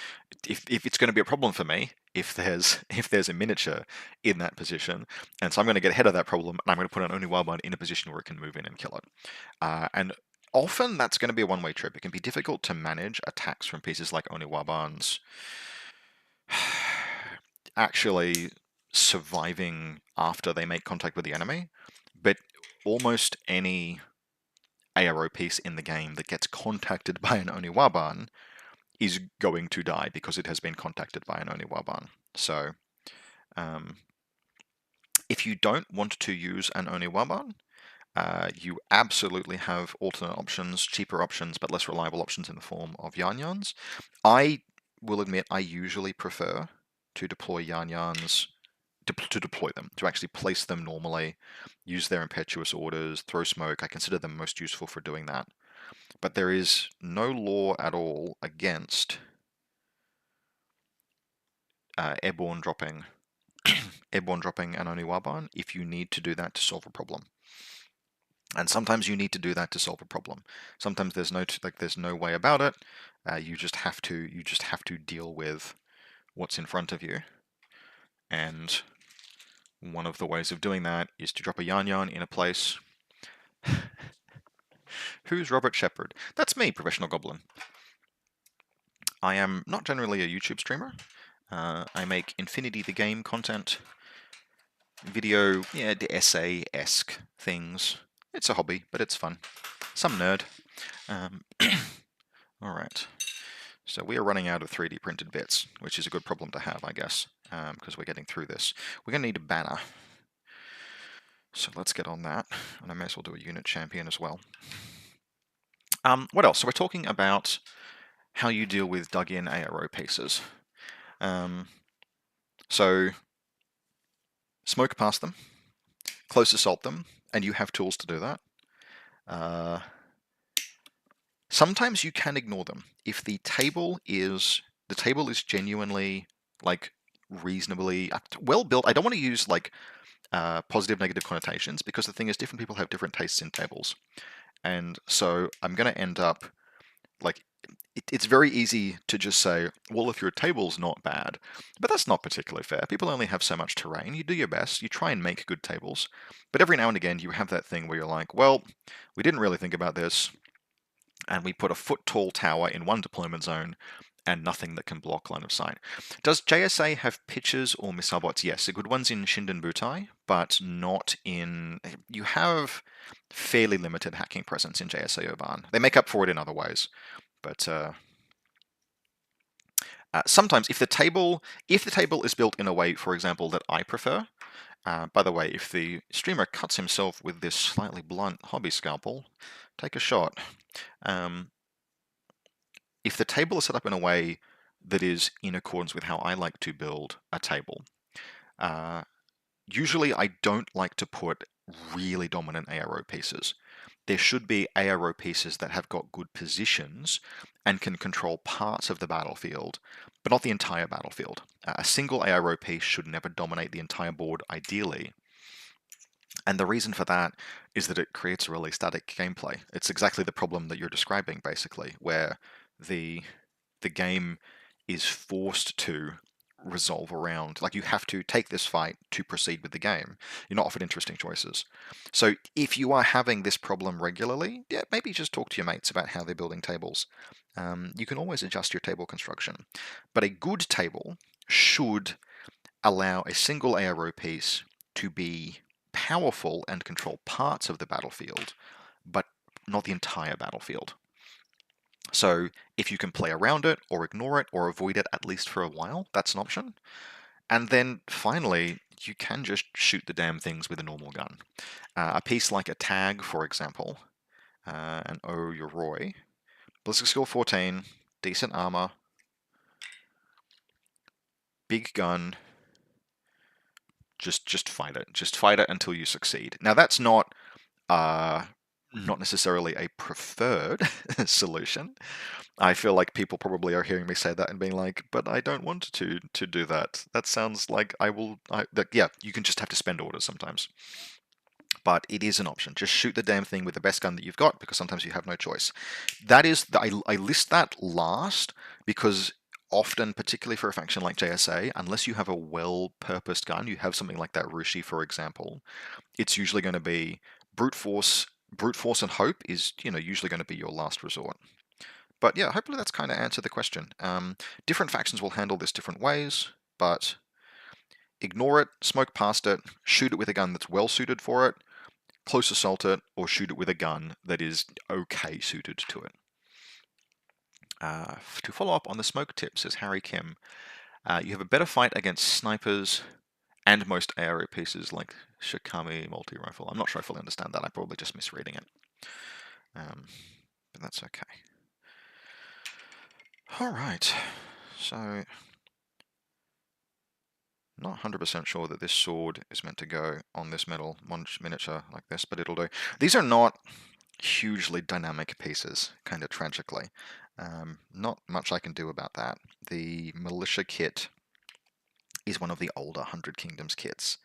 if it's going to be a problem for me, if there's a miniature in that position, and so I'm going to get ahead of that problem, and I'm going to put an Oni Waban in a position where it can move in and kill it. And often that's going to be a one-way trip. It can be difficult to manage attacks from pieces like Oni Wabans actually surviving after they make contact with the enemy, but almost any ARO piece in the game that gets contacted by an Oni Waban is going to die because it has been contacted by an Oni Waban. So, if you don't want to use an Oni Waban, you absolutely have alternate options, cheaper options, but less reliable options in the form of Yan-Yans. I will admit I usually prefer to deploy Yan-Yans, to deploy them, to actually place them normally, use their impetuous orders, throw smoke. I consider them most useful for doing that. But there is no law at all against airborne dropping an Oni Waban if you need to do that to solve a problem. And sometimes you need to do that to solve a problem. Sometimes there's no way about it. You just have to deal with what's in front of you. And one of the ways of doing that is to drop a Yan-Yan in a place. Who's Robert Shepard? That's me, Professional Goblin. I am not generally a YouTube streamer. I make Infinity the Game content, video, the essay-esque things. It's a hobby, but it's fun. Some nerd. Alright. So we are running out of 3D printed bits, which is a good problem to have, I guess, because we're getting through this. We're going to need a banner. So let's get on that, and I may as well do a unit champion as well. What else? So we're talking about how you deal with dug-in ARO pieces. So smoke past them, close assault them, and you have tools to do that. Sometimes you can ignore them. If the table is genuinely like reasonably well built. I don't want to use like positive negative connotations, because the thing is different people have different tastes in tables. And so I'm going to end up like it's very easy to just say, well, if your table's not bad, but that's not particularly fair. People only have so much terrain. You do your best, you try and make good tables, but every now and again you have that thing where you're like, well, we didn't really think about this, and we put a foot-tall tower in one deployment zone and nothing that can block line of sight. Does JSA have pitchers or missile bots? Yes, the good ones in Shinden Butai, but not in... You have fairly limited hacking presence in JSA Urban. They make up for it in other ways, but sometimes if the table is built in a way, for example, that I prefer. By the way, if the streamer cuts himself with this slightly blunt hobby scalpel, take a shot. If the table is set up in a way that is in accordance with how I like to build a table, usually I don't like to put really dominant ARO pieces. There should be ARO pieces that have got good positions and can control parts of the battlefield, but not the entire battlefield. A single ARO piece should never dominate the entire board, ideally. And the reason for that is that it creates a really static gameplay. It's exactly the problem that you're describing, basically, where the game is forced to resolve around, like, you have to take this fight to proceed with the game. You're not offered interesting choices. So if you are having this problem regularly, yeah, maybe just talk to your mates about how they're building tables. You can always adjust your table construction. But a good table should allow a single ARO piece to be powerful and control parts of the battlefield, but not the entire battlefield. So if you can play around it, or ignore it, or avoid it at least for a while, that's an option. And then finally, you can just shoot the damn things with a normal gun. A piece like a tag, for example, and oh, you're Roy. Ballistic skill 14, decent armor, big gun. Just fight it. Just fight it until you succeed. Now that's not necessarily a preferred solution. I feel like people probably are hearing me say that and being like, but I don't want to do that. That sounds like yeah, you can just have to spend orders sometimes. But it is an option. Just shoot the damn thing with the best gun that you've got, because sometimes you have no choice. That is, I list that last because often, particularly for a faction like JSA, unless you have a well-purposed gun, you have something like that Rushi, for example, it's usually going to be brute force and hope is, usually going to be your last resort. But yeah, hopefully that's kind of answered the question. Different factions will handle this different ways, but ignore it, smoke past it, shoot it with a gun that's well suited for it, close assault it, or shoot it with a gun that is okay suited to it. To follow up on the smoke tip, says Harry Kim, you have a better fight against snipers and most ARO pieces like Shikami multi-rifle. I'm not sure I fully understand that. I'm probably just misreading it. But that's okay. Alright, so not 100% sure that this sword is meant to go on this metal miniature like this, but it'll do. These are not hugely dynamic pieces, kind of tragically. Not much I can do about that. The militia kit is one of the older 100 Kingdoms kits,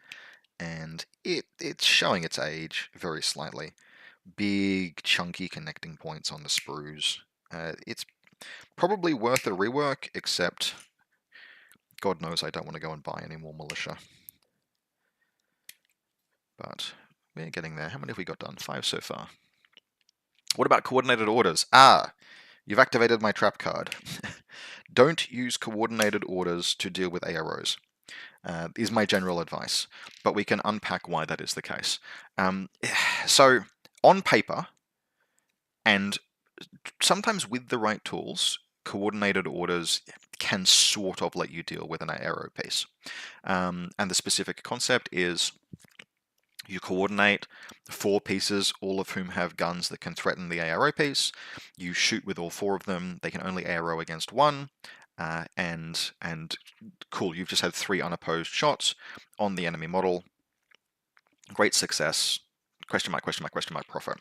and it's showing its age very slightly. Big, chunky connecting points on the sprues. It's probably worth a rework, except God knows I don't want to go and buy any more militia. But we're getting there. How many have we got done? 5 so far. What about coordinated orders? You've activated my trap card. Don't use coordinated orders to deal with AROs. Is my general advice, but we can unpack why that is the case. So, on paper, and sometimes with the right tools, coordinated orders can sort of let you deal with an ARO piece. And the specific concept is you coordinate 4 pieces, all of whom have guns that can threaten the ARO piece. You shoot with all 4 of them. They can only ARO against 1. And cool, you've just had 3 unopposed shots on the enemy model. Great success. Question mark, question mark, question mark, profit.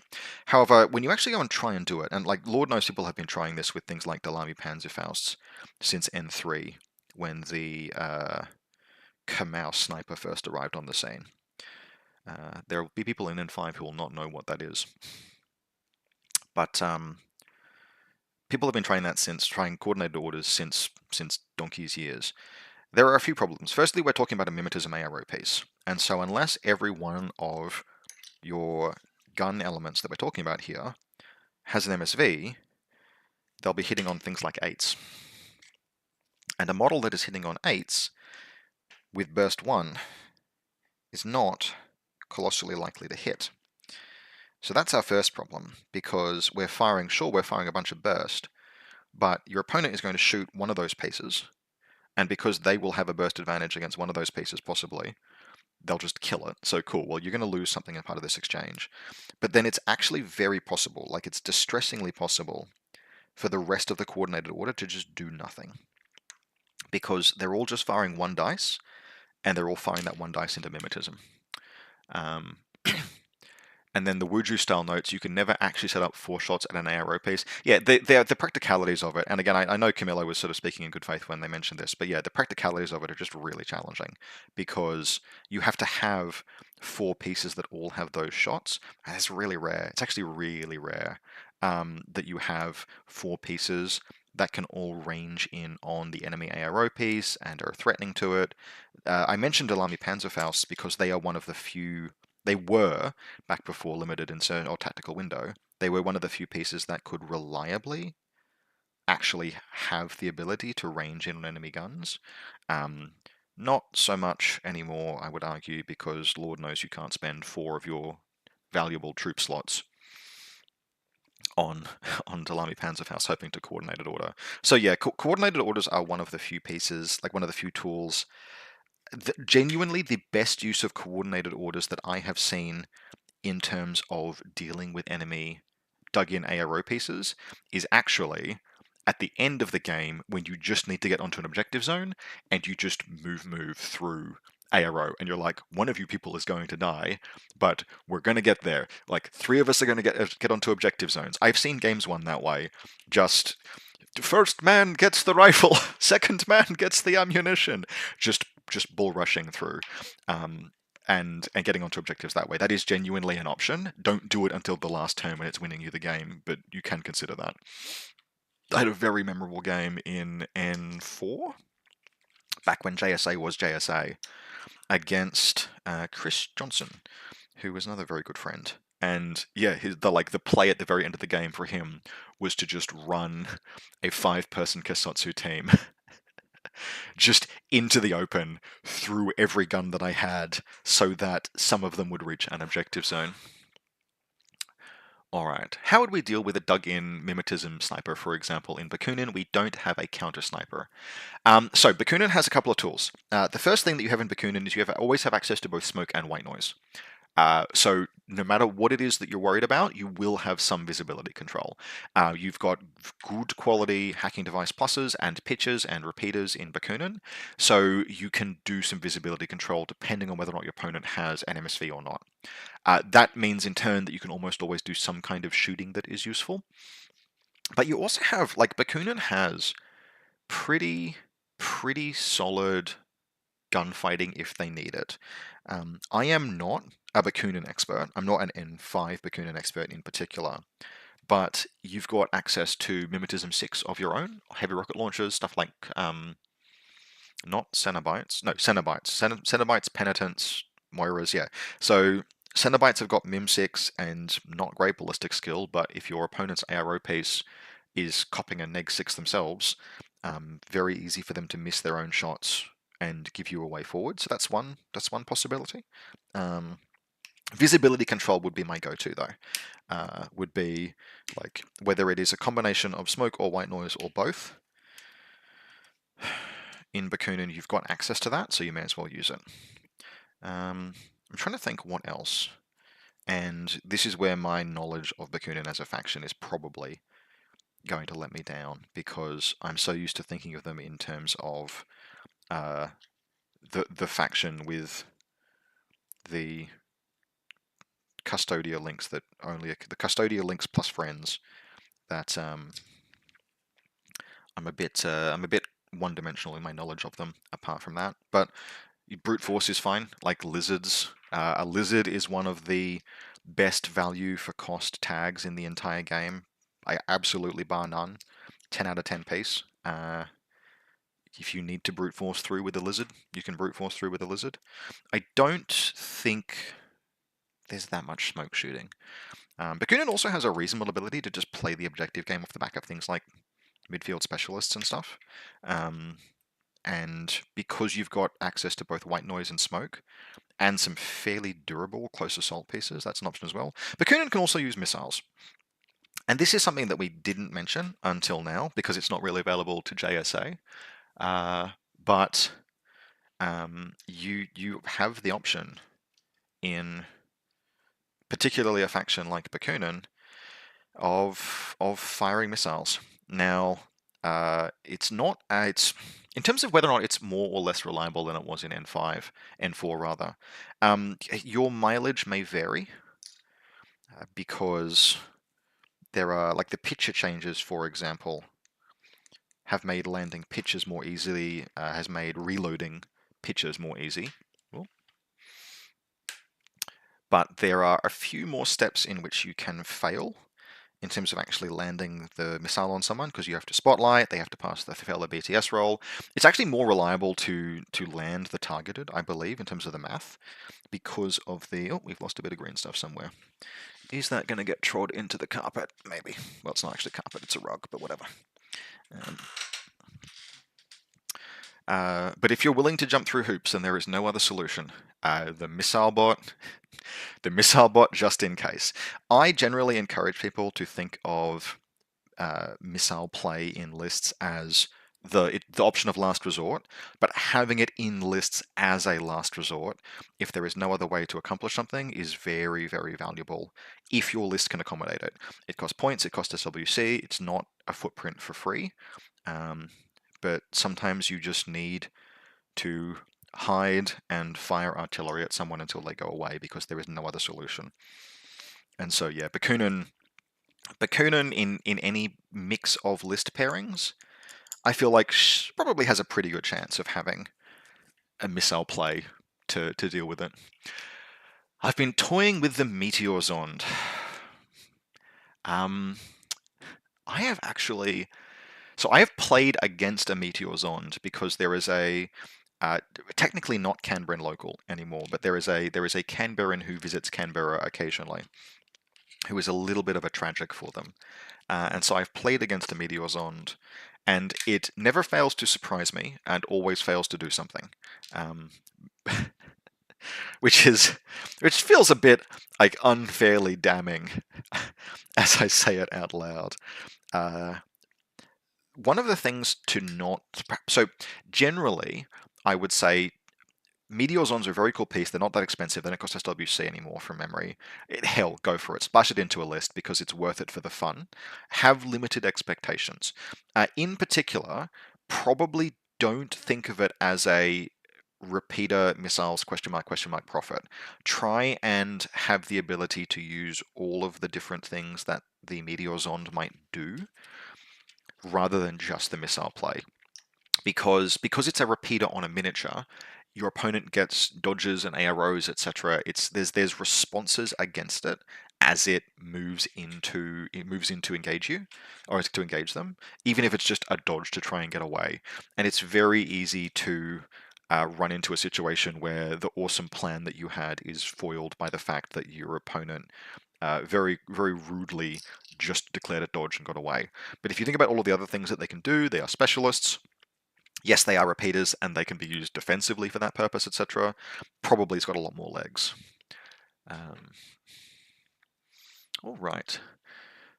However, when you actually go and try and do it, and like Lord knows people have been trying this with things like Dalami Panzerfausts since N3, when the Kamau sniper first arrived on the scene. There will be people in N5 who will not know what that is. But people have been trying coordinated orders since donkey's years. There are a few problems. Firstly, we're talking about a mimetism ARO piece, and so unless every one of your gun elements that we're talking about here has an MSV, they'll be hitting on things like 8s. And a model that is hitting on 8s with burst 1 is not colossally likely to hit. So that's our first problem, because we're firing a bunch of burst, but your opponent is going to shoot one of those pieces, and because they will have a burst advantage against one of those pieces possibly, they'll just kill it. So cool, well, you're going to lose something in part of this exchange. But then it's actually very possible, like it's distressingly possible, for the rest of the coordinated order to just do nothing. Because they're all just firing one dice, and they're all firing that one dice into mimetism. And then the Wuju style notes, you can never actually set up 4 shots at an ARO piece. Yeah, the practicalities of it, and again, I know Camillo was sort of speaking in good faith when they mentioned this, but yeah, the practicalities of it are just really challenging, because you have to have 4 pieces that all have those shots, and it's really rare. It's actually really rare that you have 4 pieces that can all range in on the enemy ARO piece and are threatening to it. I mentioned Alami Panzerfaust because they are one of the few. They were, back before limited insert or tactical window, they were one of the few pieces that could reliably actually have the ability to range in on enemy guns. Not so much anymore, I would argue, because Lord knows you can't spend 4 of your valuable troop slots on Dalami Panzerfaust hoping to coordinated order. So yeah, coordinated orders are one of the few pieces, like one of the few tools. Genuinely, the best use of coordinated orders that I have seen in terms of dealing with enemy dug-in ARO pieces is actually at the end of the game when you just need to get onto an objective zone and you just move through ARO, and you're like, one of you people is going to die, but we're going to get there. Like 3 of us are going to get onto objective zones. I've seen games won that way. Just first man gets the rifle, second man gets the ammunition. Just bull rushing through. And getting onto objectives that way. That is genuinely an option. Don't do it until the last turn when it's winning you the game, but you can consider that. I had a very memorable game in N4, back when JSA was JSA, against Chris Johnson, who was another very good friend. And yeah, the play at the very end of the game for him was to just run a 5-person Kasotsu team just into the open through every gun that I had so that some of them would reach an objective zone. Alright, how would we deal with a dug-in mimetism sniper, for example? In Bakunin, we don't have a counter sniper. So Bakunin has a couple of tools. The first thing that you have in Bakunin is you always have access to both smoke and white noise. So no matter what it is that you're worried about, you will have some visibility control. You've got good quality hacking device pluses and pitchers and repeaters in Bakunin, so you can do some visibility control depending on whether or not your opponent has an MSV or not. That means in turn that you can almost always do some kind of shooting that is useful. But you also have, like, Bakunin has pretty solid gunfighting if they need it. I am not a Bakunin expert. I'm not an N5 Bakunin expert in particular, but you've got access to Mimetism 6 of your own, heavy rocket launchers, stuff like, not Cenobites, no, Cenobites, Cenobites, Penitents, Moiras, yeah. So Cenobites have got Mim 6 and not great ballistic skill, but if your opponent's ARO piece is copping a neg 6 themselves, very easy for them to miss their own shots and give you a way forward. So that's one possibility. Visibility control would be my go-to though. Would be like whether it is a combination of smoke or white noise or both. In Bakunin, you've got access to that, so you may as well use it. I'm trying to think what else. And this is where my knowledge of Bakunin as a faction is probably going to let me down, because I'm so used to thinking of them in terms of the faction with the Custodia links that the Custodia links plus friends that I'm a bit one-dimensional in my knowledge of them. Apart from that, but brute force is fine. Like lizards, a lizard is one of the best value for cost tags in the entire game. I absolutely bar none. 10 out of 10 piece. If you need to brute force through with a lizard, you can brute force through with a lizard. I don't think there's that much smoke shooting. Bakunin also has a reasonable ability to just play the objective game off the back of things like midfield specialists and stuff. And because you've got access to both white noise and smoke, and some fairly durable close assault pieces, that's an option as well. Bakunin can also use missiles. And this is something that we didn't mention until now, because it's not really available to JSA. But you have the option in particularly a faction like Bakunin of firing missiles. Now, it's in terms of whether or not it's more or less reliable than it was in N4 rather. Your mileage may vary because there are like the pitcher changes, for example, have made landing pitches more easily, has made reloading pitches more easy. But there are a few more steps in which you can fail in terms of actually landing the missile on someone, because you have to spotlight, they have to fail the BTS roll. It's actually more reliable to land the targeted, I believe, in terms of the math, because of the... Oh, we've lost a bit of green stuff somewhere. Is that going to get trod into the carpet? Maybe. Well, it's not actually carpet, it's a rug, but whatever. But if you're willing to jump through hoops, then there is no other solution. The missile bot just in case. I generally encourage people to think of missile play in lists as the option of last resort, but having it in lists as a last resort, if there is no other way to accomplish something, is very, very valuable if your list can accommodate it. It costs points, it costs SWC, it's not a footprint for free, but sometimes you just need to hide and fire artillery at someone until they go away because there is no other solution. And so yeah, Bakunin in any mix of list pairings, I feel like probably has a pretty good chance of having a missile play to deal with it. I've been toying with the Meteor Zond. I have actually... So I have played against a Meteor Zond because there is a... technically not Canberran local anymore, but there is a Canberran who visits Canberra occasionally, who is a little bit of a tragic for them. And so I've played against a Meteor Zond, and it never fails to surprise me, and always fails to do something. Which feels a bit like unfairly damning as I say it out loud. One of the things to not... So generally, I would say Meteor Zonds are a very cool piece. They're not that expensive. They don't cost SWC anymore from memory. Hell, go for it. Splash it into a list because it's worth it for the fun. Have limited expectations. In particular, probably don't think of it as a repeater missiles question mark profit. Try and have the ability to use all of the different things that the Meteor Zond might do rather than just the missile play. Because it's a repeater on a miniature, your opponent gets dodges and AROs, etc. There's responses against it as it moves into engage you, or to engage them, even if it's just a dodge to try and get away. And it's very easy to run into a situation where the awesome plan that you had is foiled by the fact that your opponent very, very rudely just declared a dodge and got away. But if you think about all of the other things that they can do, they are specialists. Yes, they are repeaters, and they can be used defensively for that purpose, etc. Probably it's got a lot more legs. All right.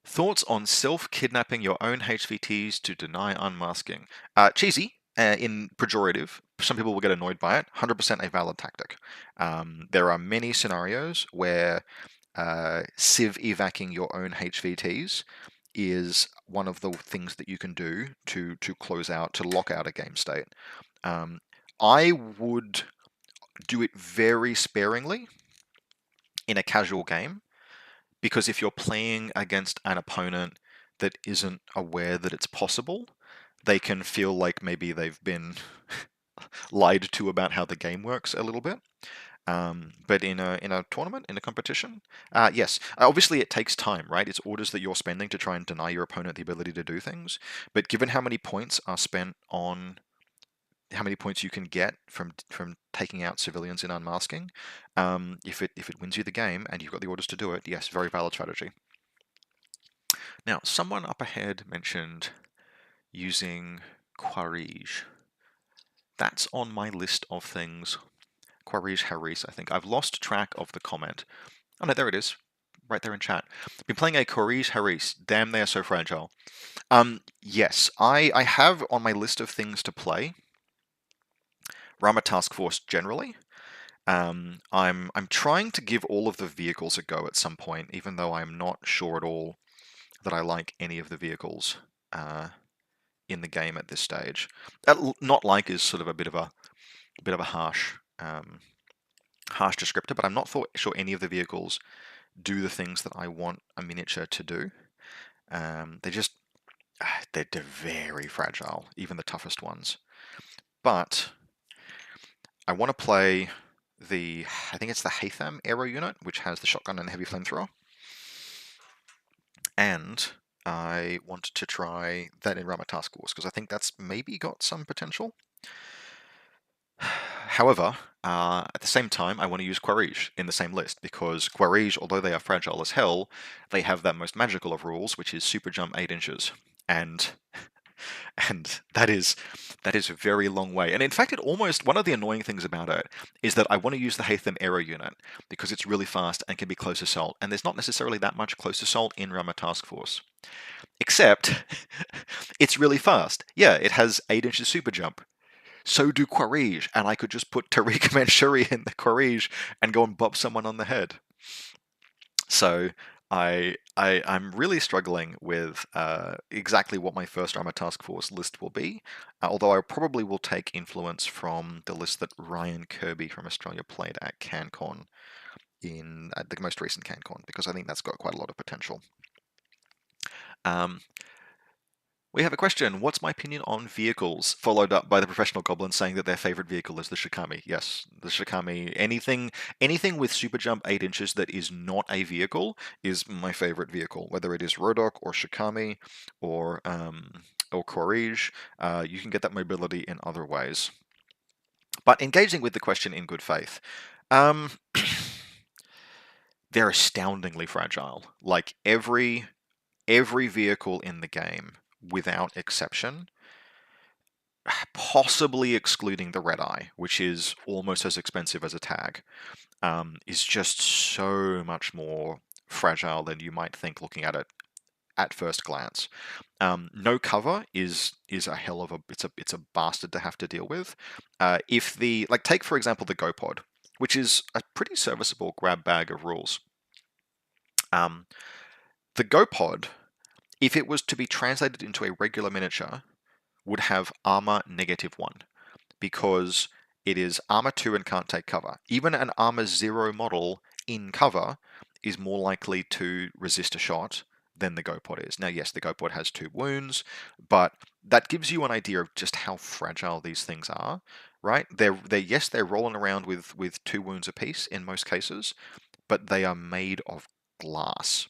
Thoughts on self-kidnapping your own HVTs to deny unmasking? Cheesy, in pejorative. Some people will get annoyed by it. 100% a valid tactic. There are many scenarios where civ evacing your own HVTs is one of the things that you can do to close out, to lock out a game state. I would do it very sparingly in a casual game, because if you're playing against an opponent that isn't aware that it's possible, they can feel like maybe they've been lied to about how the game works a little bit. But in a tournament, in a competition, yes, obviously it takes time, right? It's orders that you're spending to try and deny your opponent the ability to do things. But given how many points are spent on how many points you can get from taking out civilians in unmasking, if it wins you the game and you've got the orders to do it, yes, very valid strategy. Now, someone up ahead mentioned using Quarige. That's on my list of things. Quarige Haris, I think. I've lost track of the comment. Oh no, there it is. Right there in chat. Been playing a Quarige Haris. Damn, they are so fragile. Yes, I have on my list of things to play Rama Task Force generally. I'm trying to give all of the vehicles a go at some point, even though I'm not sure at all that I like any of the vehicles in the game at this stage. Not like is sort of a bit of a harsh descriptor, but I'm not sure any of the vehicles do the things that I want a miniature to do. They're very fragile, even the toughest ones. But I want to play I think it's the Haytham aero unit, which has the shotgun and the heavy flamethrower. And I want to try that in Rama Task Force, because I think that's maybe got some potential. However, at the same time, I want to use Quarige in the same list, because Quarige, although they are fragile as hell, they have that most magical of rules, which is super jump 8 inches. And that is a very long way. And in fact, one of the annoying things about it is that I want to use the Haytham aero unit because it's really fast and can be close assault, and there's not necessarily that much close assault in Rama Task Force. Except, it's really fast. Yeah, it has 8 inches super jump. So do Quarige, and I could just put Tariq Manshuri in the Quarige and go and bop someone on the head. So I'm really struggling with exactly what my first Armor Task Force list will be, although I probably will take influence from the list that Ryan Kirby from Australia played at CanCon at the most recent CanCon, because I think that's got quite a lot of potential. We have a question. What's my opinion on vehicles? Followed up by the professional goblin saying that their favorite vehicle is the Shikami. Yes, the Shikami. Anything with super jump 8 inches that is not a vehicle is my favorite vehicle. Whether it is Rodok or Shikami or Quarige, you can get that mobility in other ways. But engaging with the question in good faith, they're astoundingly fragile. Like every vehicle in the game, without exception, possibly excluding the red eye, which is almost as expensive as a tag, is just so much more fragile than you might think looking at it at first glance. No cover is a hell of it's a bastard to have to deal with. Take for example the GoPod, which is a pretty serviceable grab bag of rules. The GoPod, if it was to be translated into a regular miniature, would have armor -1, because it is armor 2 and can't take cover. Even an armor 0 model in cover is more likely to resist a shot than the GoPod is. Now, yes, the GoPod has 2 wounds, but that gives you an idea of just how fragile these things are, right? They're rolling around with 2 wounds apiece in most cases, but they are made of glass.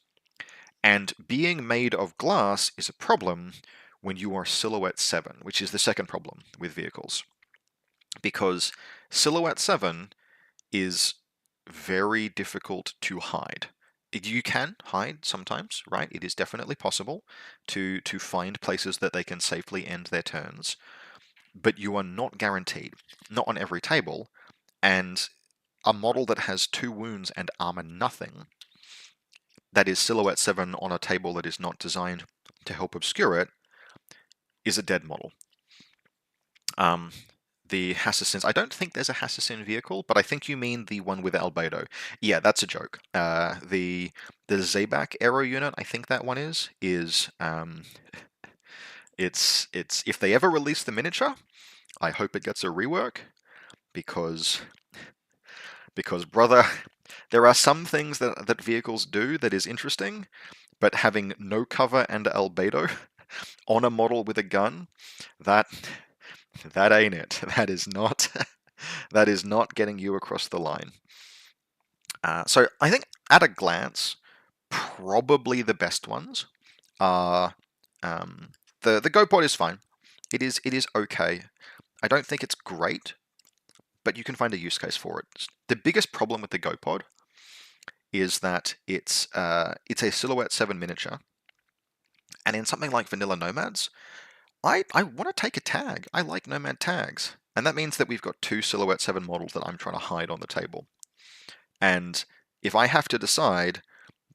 And being made of glass is a problem when you are Silhouette 7, which is the second problem with vehicles. Because Silhouette 7 is very difficult to hide. You can hide sometimes, right? It is definitely possible to find places that they can safely end their turns, but you are not guaranteed, not on every table, and a model that has 2 wounds and armor nothing, that is Silhouette 7 on a table that is not designed to help obscure it, is a dead model. The Hassassin, I don't think there's a Hassassin vehicle, but I think you mean the one with Albedo. Yeah, that's a joke. The Zabak aero unit, I think that one is it's if they ever release the miniature, I hope it gets a rework, because brother, There are some things that vehicles do that is interesting, but having no cover and albedo on a model with a gun, that that ain't it. That is not that is not getting you across the line. So I think at a glance, probably the best ones are the GoPod is fine. It is okay. I don't think it's great, but you can find a use case for it. The biggest problem with the GoPod is that it's a Silhouette 7 miniature, and in something like Vanilla Nomads, I want to take a tag. I like Nomad tags, and that means that we've got two Silhouette 7 models that I'm trying to hide on the table. And if I have to decide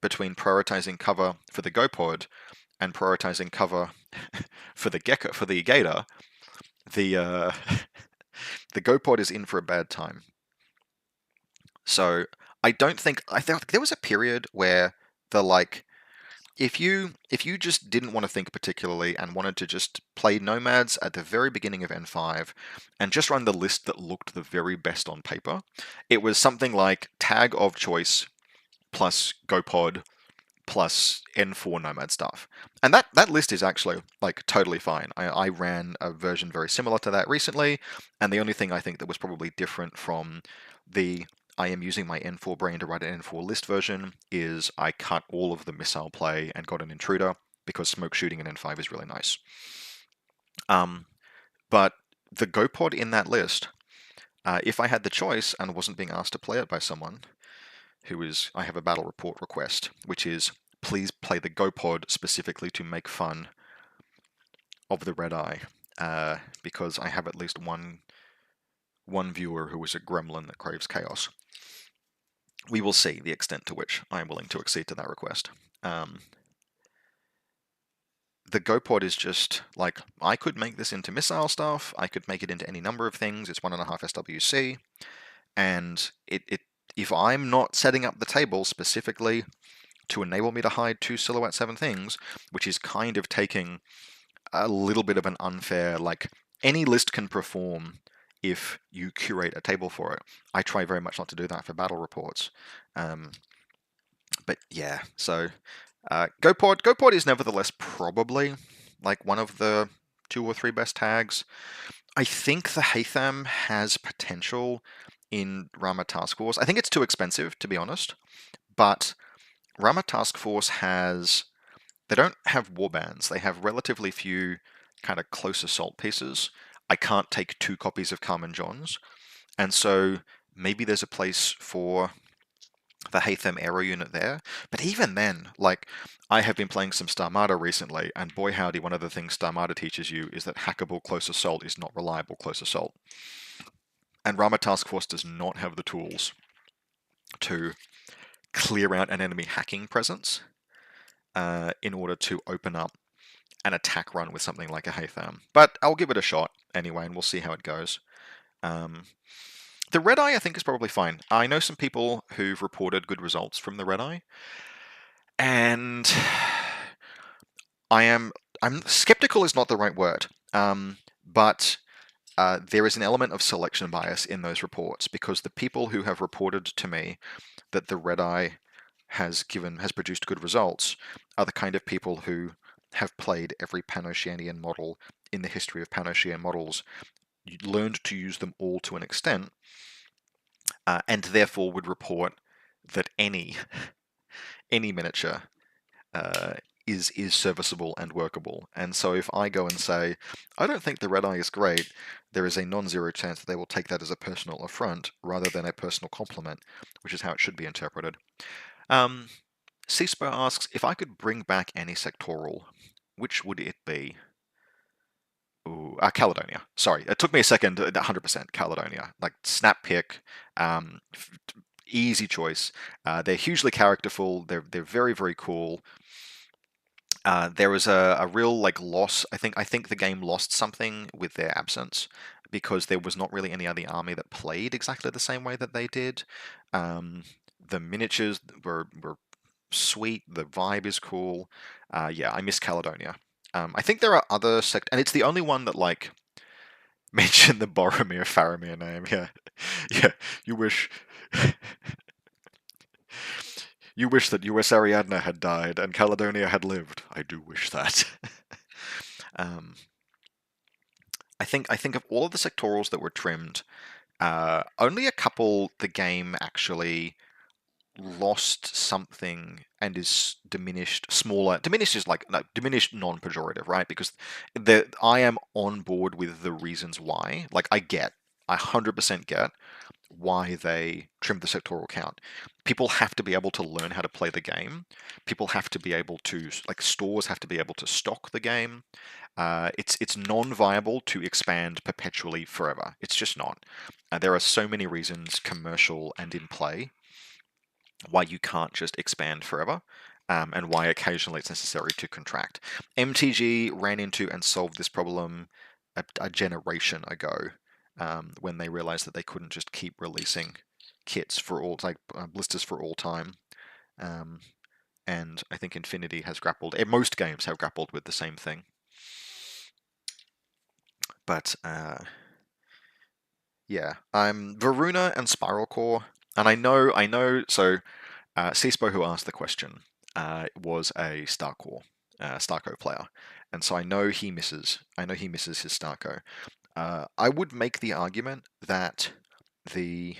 between prioritizing cover for the GoPod and prioritizing cover for the Gator, the the GoPod is in for a bad time. So I think there was a period where if you just didn't want to think particularly and wanted to just play Nomads at the very beginning of N5 and just run the list that looked the very best on paper, it was something like tag of choice plus GoPod plus N4 Nomad stuff. And that list is actually totally fine. I ran a version very similar to that recently, and the only thing I think that was probably different from the I am using my N4 brain to write an N4 list version is I cut all of the missile play and got an intruder because smoke shooting in N5 is really nice. But the GoPod in that list, if I had the choice and wasn't being asked to play it by someone, I have a battle report request, which is please play the GoPod specifically to make fun of the Red Eye, because I have at least one viewer who is a gremlin that craves chaos. We will see the extent to which I am willing to accede to that request. The GoPod is just I could make this into missile stuff, I could make it into any number of things, it's 1.5 SWC, and if I'm not setting up the table specifically to enable me to hide two Silhouette 7 things, which is kind of taking a little bit of an unfair, any list can perform if you curate a table for it. I try very much not to do that for battle reports. But yeah, so GoPod is nevertheless probably one of the 2 or 3 best tags. I think the Haytham has potential in Rama Task Force. I think it's too expensive, to be honest, but Rama Task Force they don't have warbands. They have relatively few kind of close assault pieces. I can't take 2 copies of Carmen Johns, and so maybe there's a place for the Haytham Aero unit there. But even then, I have been playing some Starmada recently, and boy howdy, one of the things Starmada teaches you is that hackable close assault is not reliable close assault. And Rama Task Force does not have the tools to clear out an enemy hacking presence in order to open up an attack run with something like a Haytham. But I'll give it a shot anyway, and we'll see how it goes. The Red Eye, I think, is probably fine. I know some people who've reported good results from the Red Eye, and I'm skeptical is not the right word, but there is an element of selection bias in those reports, because the people who have reported to me that the Red Eye has produced good results are the kind of people who have played every Pan-Oceanian model in the history of Pan-Ocean models, learned to use them all to an extent, and therefore would report that any miniature is serviceable and workable. And so if I go and say, I don't think the Red Eye is great, there is a non-zero chance that they will take that as a personal affront rather than a personal compliment, which is how it should be interpreted. Cispo asks, if I could bring back any sectoral, which would it be? Ooh, Caledonia. Sorry, it took me a second. 100% Caledonia. Snap pick, easy choice. They're hugely characterful. They're very, very cool. There was a real loss. I think the game lost something with their absence, because there was not really any other army that played exactly the same way that they did. The miniatures were sweet. The vibe is cool. Yeah, I miss Caledonia. I think there are other and it's the only one that mentioned the Boromir Faramir name. Yeah, yeah. You wish. You wish that US Ariadne had died and Caledonia had lived. I do wish that. um, I think of all of the sectorals that were trimmed, only a couple the game actually lost something and is diminished smaller. Diminished is like, no, diminished non-pejorative, right? Because I am on board with the reasons why. Like, I 100% get why they trimmed the sectoral count. People have to be able to learn how to play the game. People have to be able to, like, stores have to be able to stock the game. It's non-viable to expand perpetually forever. It's just not. There are so many reasons, commercial and in play, why you can't just expand forever, and why occasionally it's necessary to contract. MTG ran into and solved this problem a generation ago, when they realized that they couldn't just keep releasing kits for all, like, blisters for all time. Um, and I think Infinity has grappled, most games have grappled with the same thing. But yeah, I'm Varuna and Spiral Core, and I know. So Cispo, who asked the question, was a Starco player, and so I know he misses. I know he misses his Starco. I would make the argument that the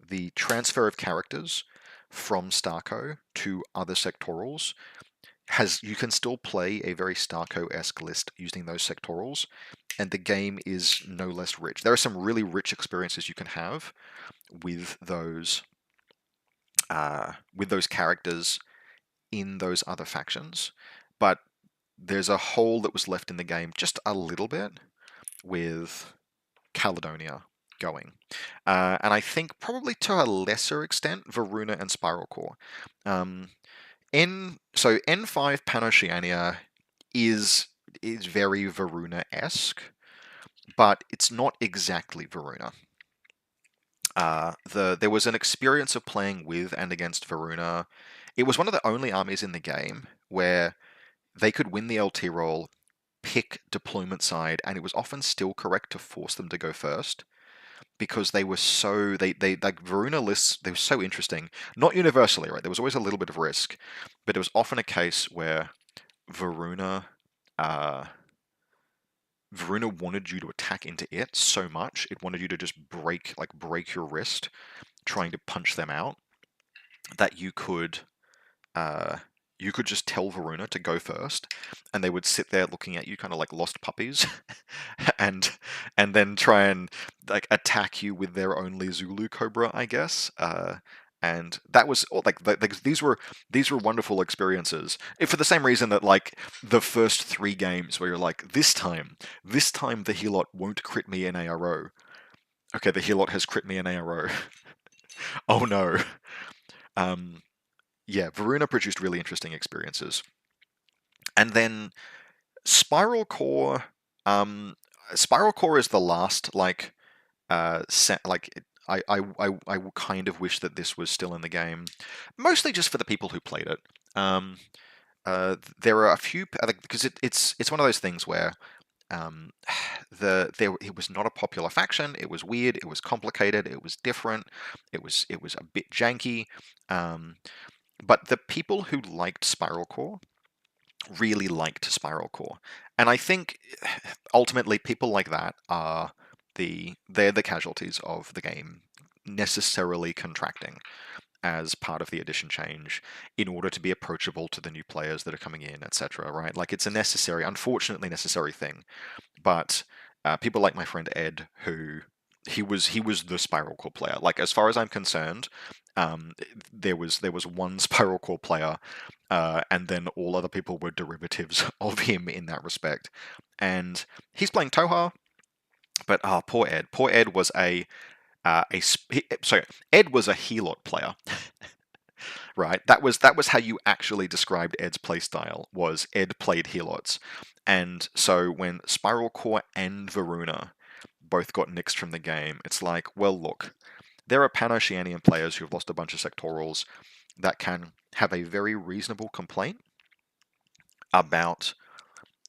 the transfer of characters from Starco to other sectorals you can still play a very Starco-esque list using those sectorals, and the game is no less rich. There are some really rich experiences you can have with those characters in those other factions, but there's a hole that was left in the game just a little bit with Caledonia going. And I think probably to a lesser extent, Varuna and Spiral Core. So N5 Panoceania is very Varuna-esque, but it's not exactly Varuna. There was an experience of playing with and against Varuna. It was one of the only armies in the game where they could win the LT roll, pick deployment side, and it was often still correct to force them to go first, because they were so they like Varuna lists. They were so interesting. Not universally, right? There was always a little bit of risk, but it was often a case where Varuna uh, Varuna wanted you to attack into it so much, it wanted you to just break your wrist trying to punch them out, that uh, you could just tell Varuna to go first, and they would sit there looking at you kind of like lost puppies, and then try and like attack you with their only Zulu Cobra, I guess. And that was these were wonderful experiences, for the same reason that, like, the first 3 games where you're like, this time the Helot won't crit me in ARO. Okay, the Helot has crit me in ARO. Oh no. Yeah, Varuna produced really interesting experiences. And then Spiral Core, Spiral Core is the last, like, I kind of wish that this was still in the game, mostly just for the people who played it. There are a few, because it's one of those things where it was not a popular faction. It was weird. It was complicated. It was different. It was a bit janky. But the people who liked Spiral Core really liked Spiral Core, and I think ultimately people like that are they're the casualties of the game necessarily contracting as part of the edition change in order to be approachable to the new players that are coming in, etc. Right? Like, it's a necessary, unfortunately necessary thing. But people like my friend Ed, who he was the Spiral Core player. Like, as far as I'm concerned, there was one Spiral Core player, and then all other people were derivatives of him in that respect. And he's playing Toha, but poor Ed. Poor Ed was Ed was a Helot player. Right? That was how you actually described Ed's playstyle. Was Ed played Helots, and so when Spiral Core and Varuna both got nixed from the game, it's like, well, look, there are Panoceanian players who have lost a bunch of sectorals that can have a very reasonable complaint about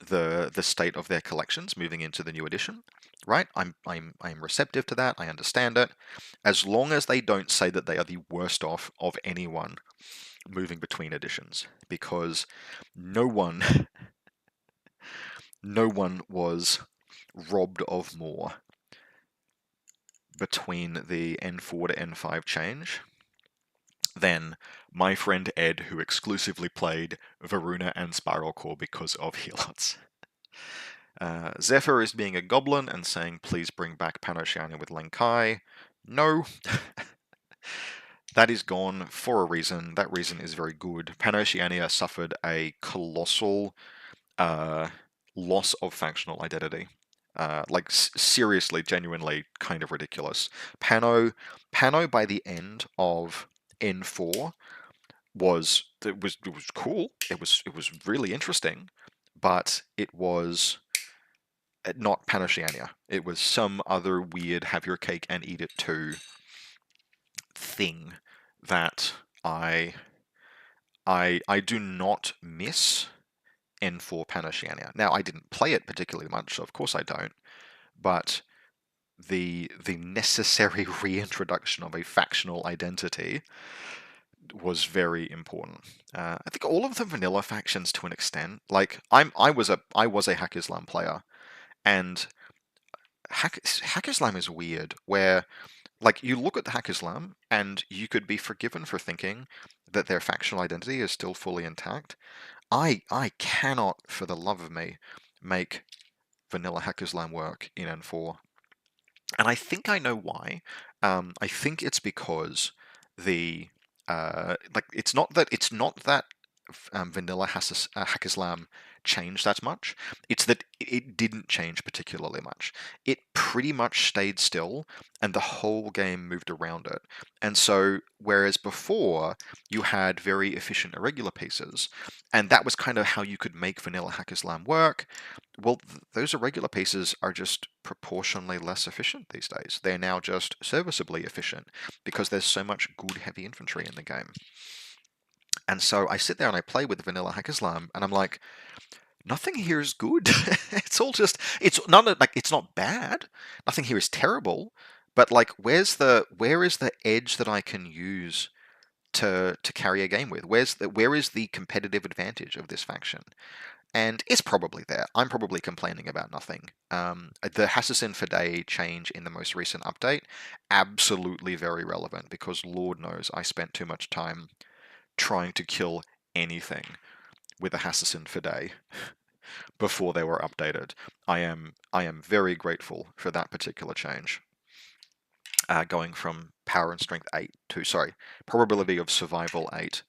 the state of their collections moving into the new edition. Right? I'm receptive to that. I understand it. As long as they don't say that they are the worst off of anyone moving between editions, because no one no one was robbed of more between the N4 to N5 change than my friend Ed, who exclusively played Varuna and Spiral Core because of Helots. Zephyr is being a goblin and saying, please bring back Panosiania with Lenkai. No. That is gone for a reason. That reason is very good. Panosiania suffered a colossal loss of factional identity. Like seriously, genuinely, kind of ridiculous. Pano by the end of N4 was cool. It was really interesting, but it was not Panosiania. It was some other weird have your cake and eat it too thing that I do not miss N4 Panosiania. Now, I didn't play it particularly much, so of course I don't, but the necessary reintroduction of a factional identity was very important. I think all of the vanilla factions, to an extent, like I was a Hack Islam player, and Hack Islam is weird, where like you look at the Hack Islam and you could be forgiven for thinking that their factional identity is still fully intact. I cannot, for the love of me, make vanilla Hack Islam work in N4. And I think I know why. I think it's because the like it's not that vanilla Hack Islam changed that much. It's that it didn't change particularly much. It pretty much stayed still, and the whole game moved around it. And so, whereas before you had very efficient irregular pieces, and that was kind of how you could make vanilla Hack Islam work. Well, those irregular pieces are just proportionally less efficient these days. They're now just serviceably efficient because there's so much good heavy infantry in the game. And so I sit there and I play with vanilla Hack Islam, and I'm like, nothing here is good. It's all just it's not bad. Nothing here is terrible. But like, where is the edge that I can use to carry a game with? Where is the competitive advantage of this faction? And it's probably there. I'm probably complaining about nothing. The Hassassin Fidei change in the most recent update, absolutely very relevant, because Lord knows I spent too much time trying to kill anything with a Hassassin Fidei before they were updated. I am very grateful for that particular change. Going from power and strength 8 to, probability of survival 8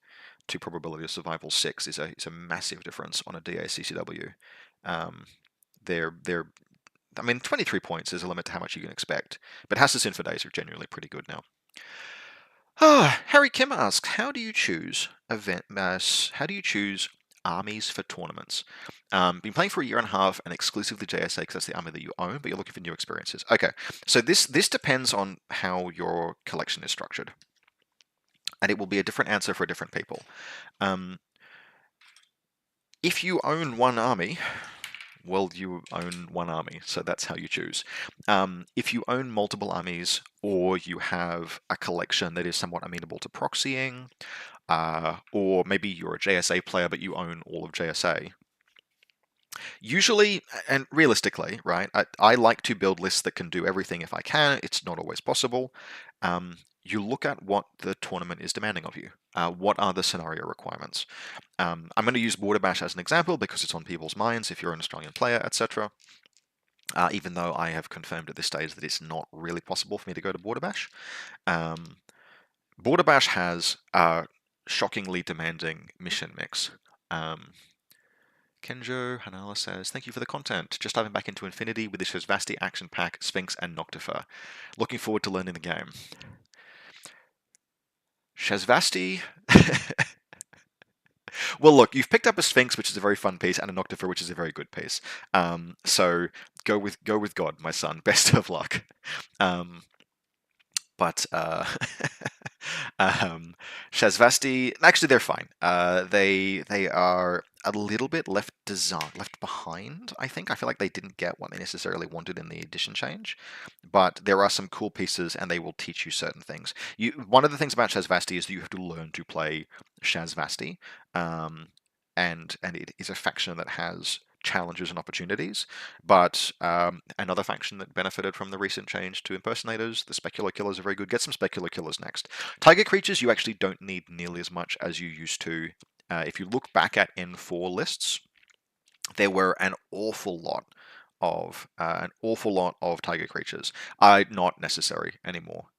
to probability of survival 6 is a massive difference on a DACCW. I mean, 23 points is a limit to how much you can expect, but Hassassin Fideis are genuinely pretty good now. Harry Kim asks, how do you choose armies for tournaments? Been playing for a year and a half and exclusively JSA because that's the army that you own, but you're looking for new experiences. Okay, so this depends on how your collection is structured, and it will be a different answer for different people. If you own one army, well, you own one army, so that's how you choose. If you own multiple armies, or you have a collection that is somewhat amenable to proxying, or maybe you're a JSA player but you own all of JSA, usually, and realistically, right, I like to build lists that can do everything if I can. It's not always possible. You look at what the tournament is demanding of you. What are the scenario requirements? I'm going to use Border Bash as an example because it's on people's minds if you're an Australian player, etc. Even though I have confirmed at this stage that it's not really possible for me to go to Border Bash. Border Bash has a shockingly demanding mission mix. Kenjo Hanala says, thank you for the content. Just diving back into Infinity with the Shazvasti Action Pack, Sphinx, and Noctifer. Looking forward to learning the game. Shazvasti... Well, look, you've picked up a Sphinx, which is a very fun piece, and a Noctifer, which is a very good piece. So go with God, my son. Best of luck. But Shazvasti, actually, they're fine. They are a little bit left behind. I think. I feel like they didn't get what they necessarily wanted in the edition change, but there are some cool pieces, and they will teach you certain things. One of the things about Shazvasti is that you have to learn to play Shazvasti, um, and it is a faction that has challenges and opportunities. But another faction that benefited from the recent change to impersonators, the specular killers are very good. Get some specular killers next. Tiger creatures you actually don't need nearly as much as you used to. If you look back at N4 lists, there were an awful lot of tiger creatures. Not necessary anymore.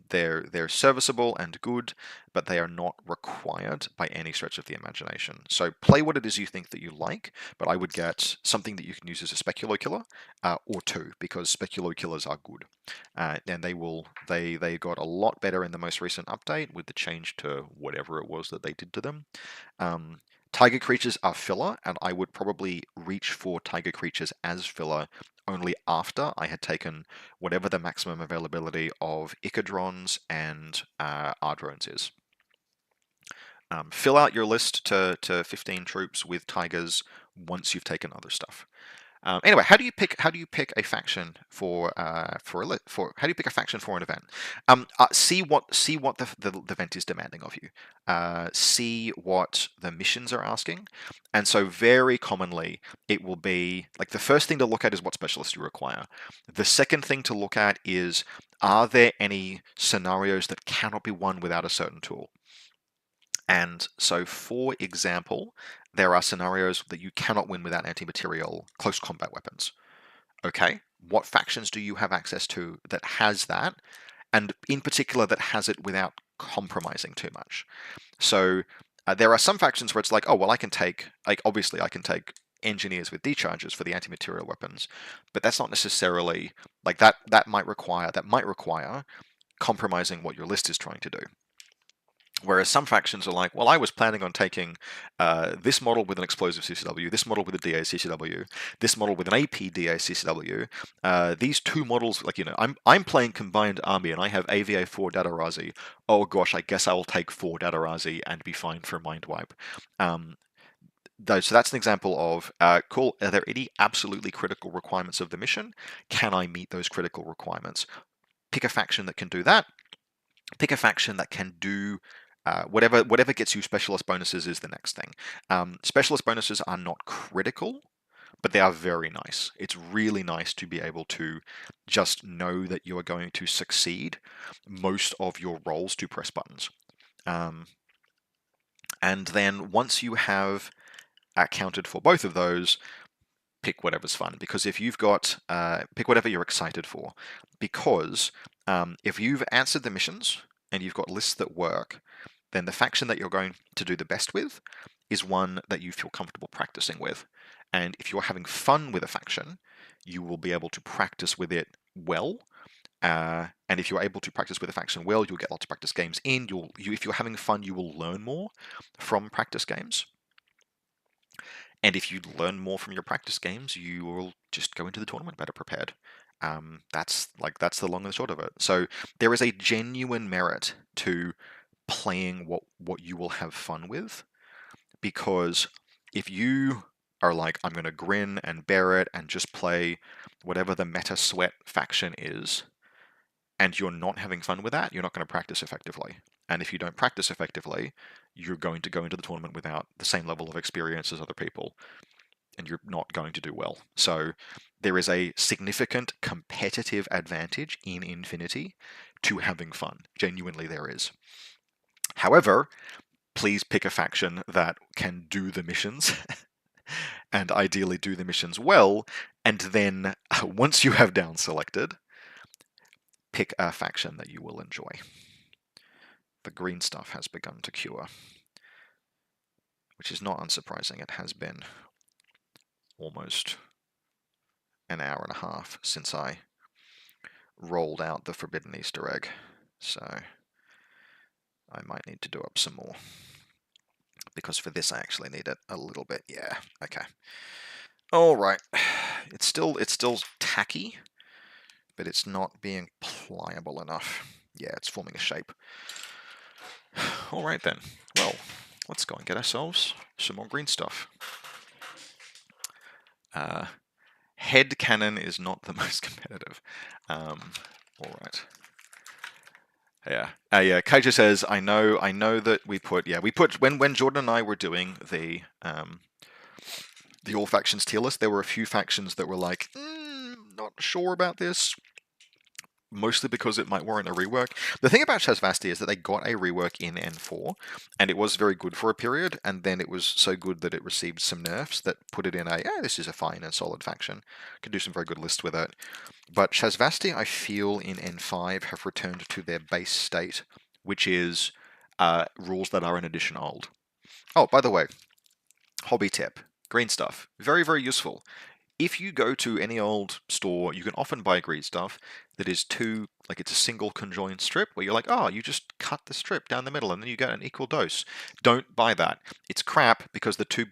They're serviceable and good, but they are not required by any stretch of the imagination. So play what it is you think that you like, but I would get something that you can use as a speculo killer, or two, because speculo killers are good, and they got a lot better in the most recent update with the change to whatever it was that they did to them. Um, Tiger creatures are filler, and I would probably reach for tiger creatures as filler only after I had taken whatever the maximum availability of Icadrons and Ardrones is. Fill out your list to 15 troops with tigers once you've taken other stuff. Anyway, how do you pick a faction for how do you pick a faction for an event? See what the event is demanding of you. See what the missions are asking, and so very commonly it will be like the first thing to look at is what specialist you require. The second thing to look at is, are there any scenarios that cannot be won without a certain tool? And so, for example, there are scenarios that you cannot win without anti-material close combat weapons. Okay, what factions do you have access to that has that, and in particular that has it without compromising too much? So there are some factions where it's like, oh well, I can take, like, obviously I can take engineers with decharges for the anti-material weapons, but that's not necessarily like that. That might require compromising what your list is trying to do. Whereas some factions are like, well, I was planning on taking this model with an explosive CCW, this model with a DA CCW, this model with an AP DA CCW. These two models, like, I'm playing combined army and I have AVA 4 Datarazi. Oh gosh, I guess I will take 4 Datarazi and be fine for mind wipe. So that's an example of, cool, are there any absolutely critical requirements of the mission? Can I meet those critical requirements? Pick a faction that can do that. Pick a faction that can do whatever gets you specialist bonuses is the next thing. Specialist bonuses are not critical, but they are very nice. It's really nice to be able to just know that you are going to succeed most of your rolls to press buttons. And then once you have accounted for both of those, pick whatever's fun. Because if you've got, pick whatever you're excited for. Because if you've answered the missions and you've got lists that work, then the faction that you're going to do the best with is one that you feel comfortable practicing with. And if you're having fun with a faction, you will be able to practice with it well. And if you're able to practice with a faction well, you'll get lots of practice games in. If you're having fun, you will learn more from practice games. And if you learn more from your practice games, you will just go into the tournament better prepared. That's the long and the short of it. So there is a genuine merit to playing what you will have fun with, because if you are like, I'm going to grin and bear it and just play whatever the meta sweat faction is, and you're not having fun with that, you're not going to practice effectively. And if you don't practice effectively, you're going to go into the tournament without the same level of experience as other people, and you're not going to do well. So there is a significant competitive advantage in Infinity to having fun. Genuinely, there is. However, please pick a faction that can do the missions and ideally do the missions well. And then once you have down selected, pick a faction that you will enjoy. The green stuff has begun to cure, which is not unsurprising. It has been almost an hour and a half since I rolled out the Forbidden Easter egg, so I might need to do up some more. Because for this I actually need it a little bit. Yeah, okay. Alright. It's still tacky, but it's not being pliable enough. Yeah, it's forming a shape. Alright then. Well, let's go and get ourselves some more green stuff. Head cannon is not the most competitive. Alright. Yeah. Yeah. Kaija says, I know that we put when Jordan and I were doing the all factions tier list, there were a few factions that were like, not sure about this. Mostly because it might warrant a rework. The thing about Shazvasti is that they got a rework in N4, and it was very good for a period, and then it was so good that it received some nerfs that put it in this is a fine and solid faction. Could do some very good lists with it. But Shazvasti, I feel, in N5 have returned to their base state, which is rules that are an edition old. Oh, by the way, hobby tip. Green stuff. Very, very useful. If you go to any old store, you can often buy green stuff that is it's a single conjoined strip where you're like, oh, you just cut the strip down the middle and then you get an equal dose. Don't buy that. It's crap because the two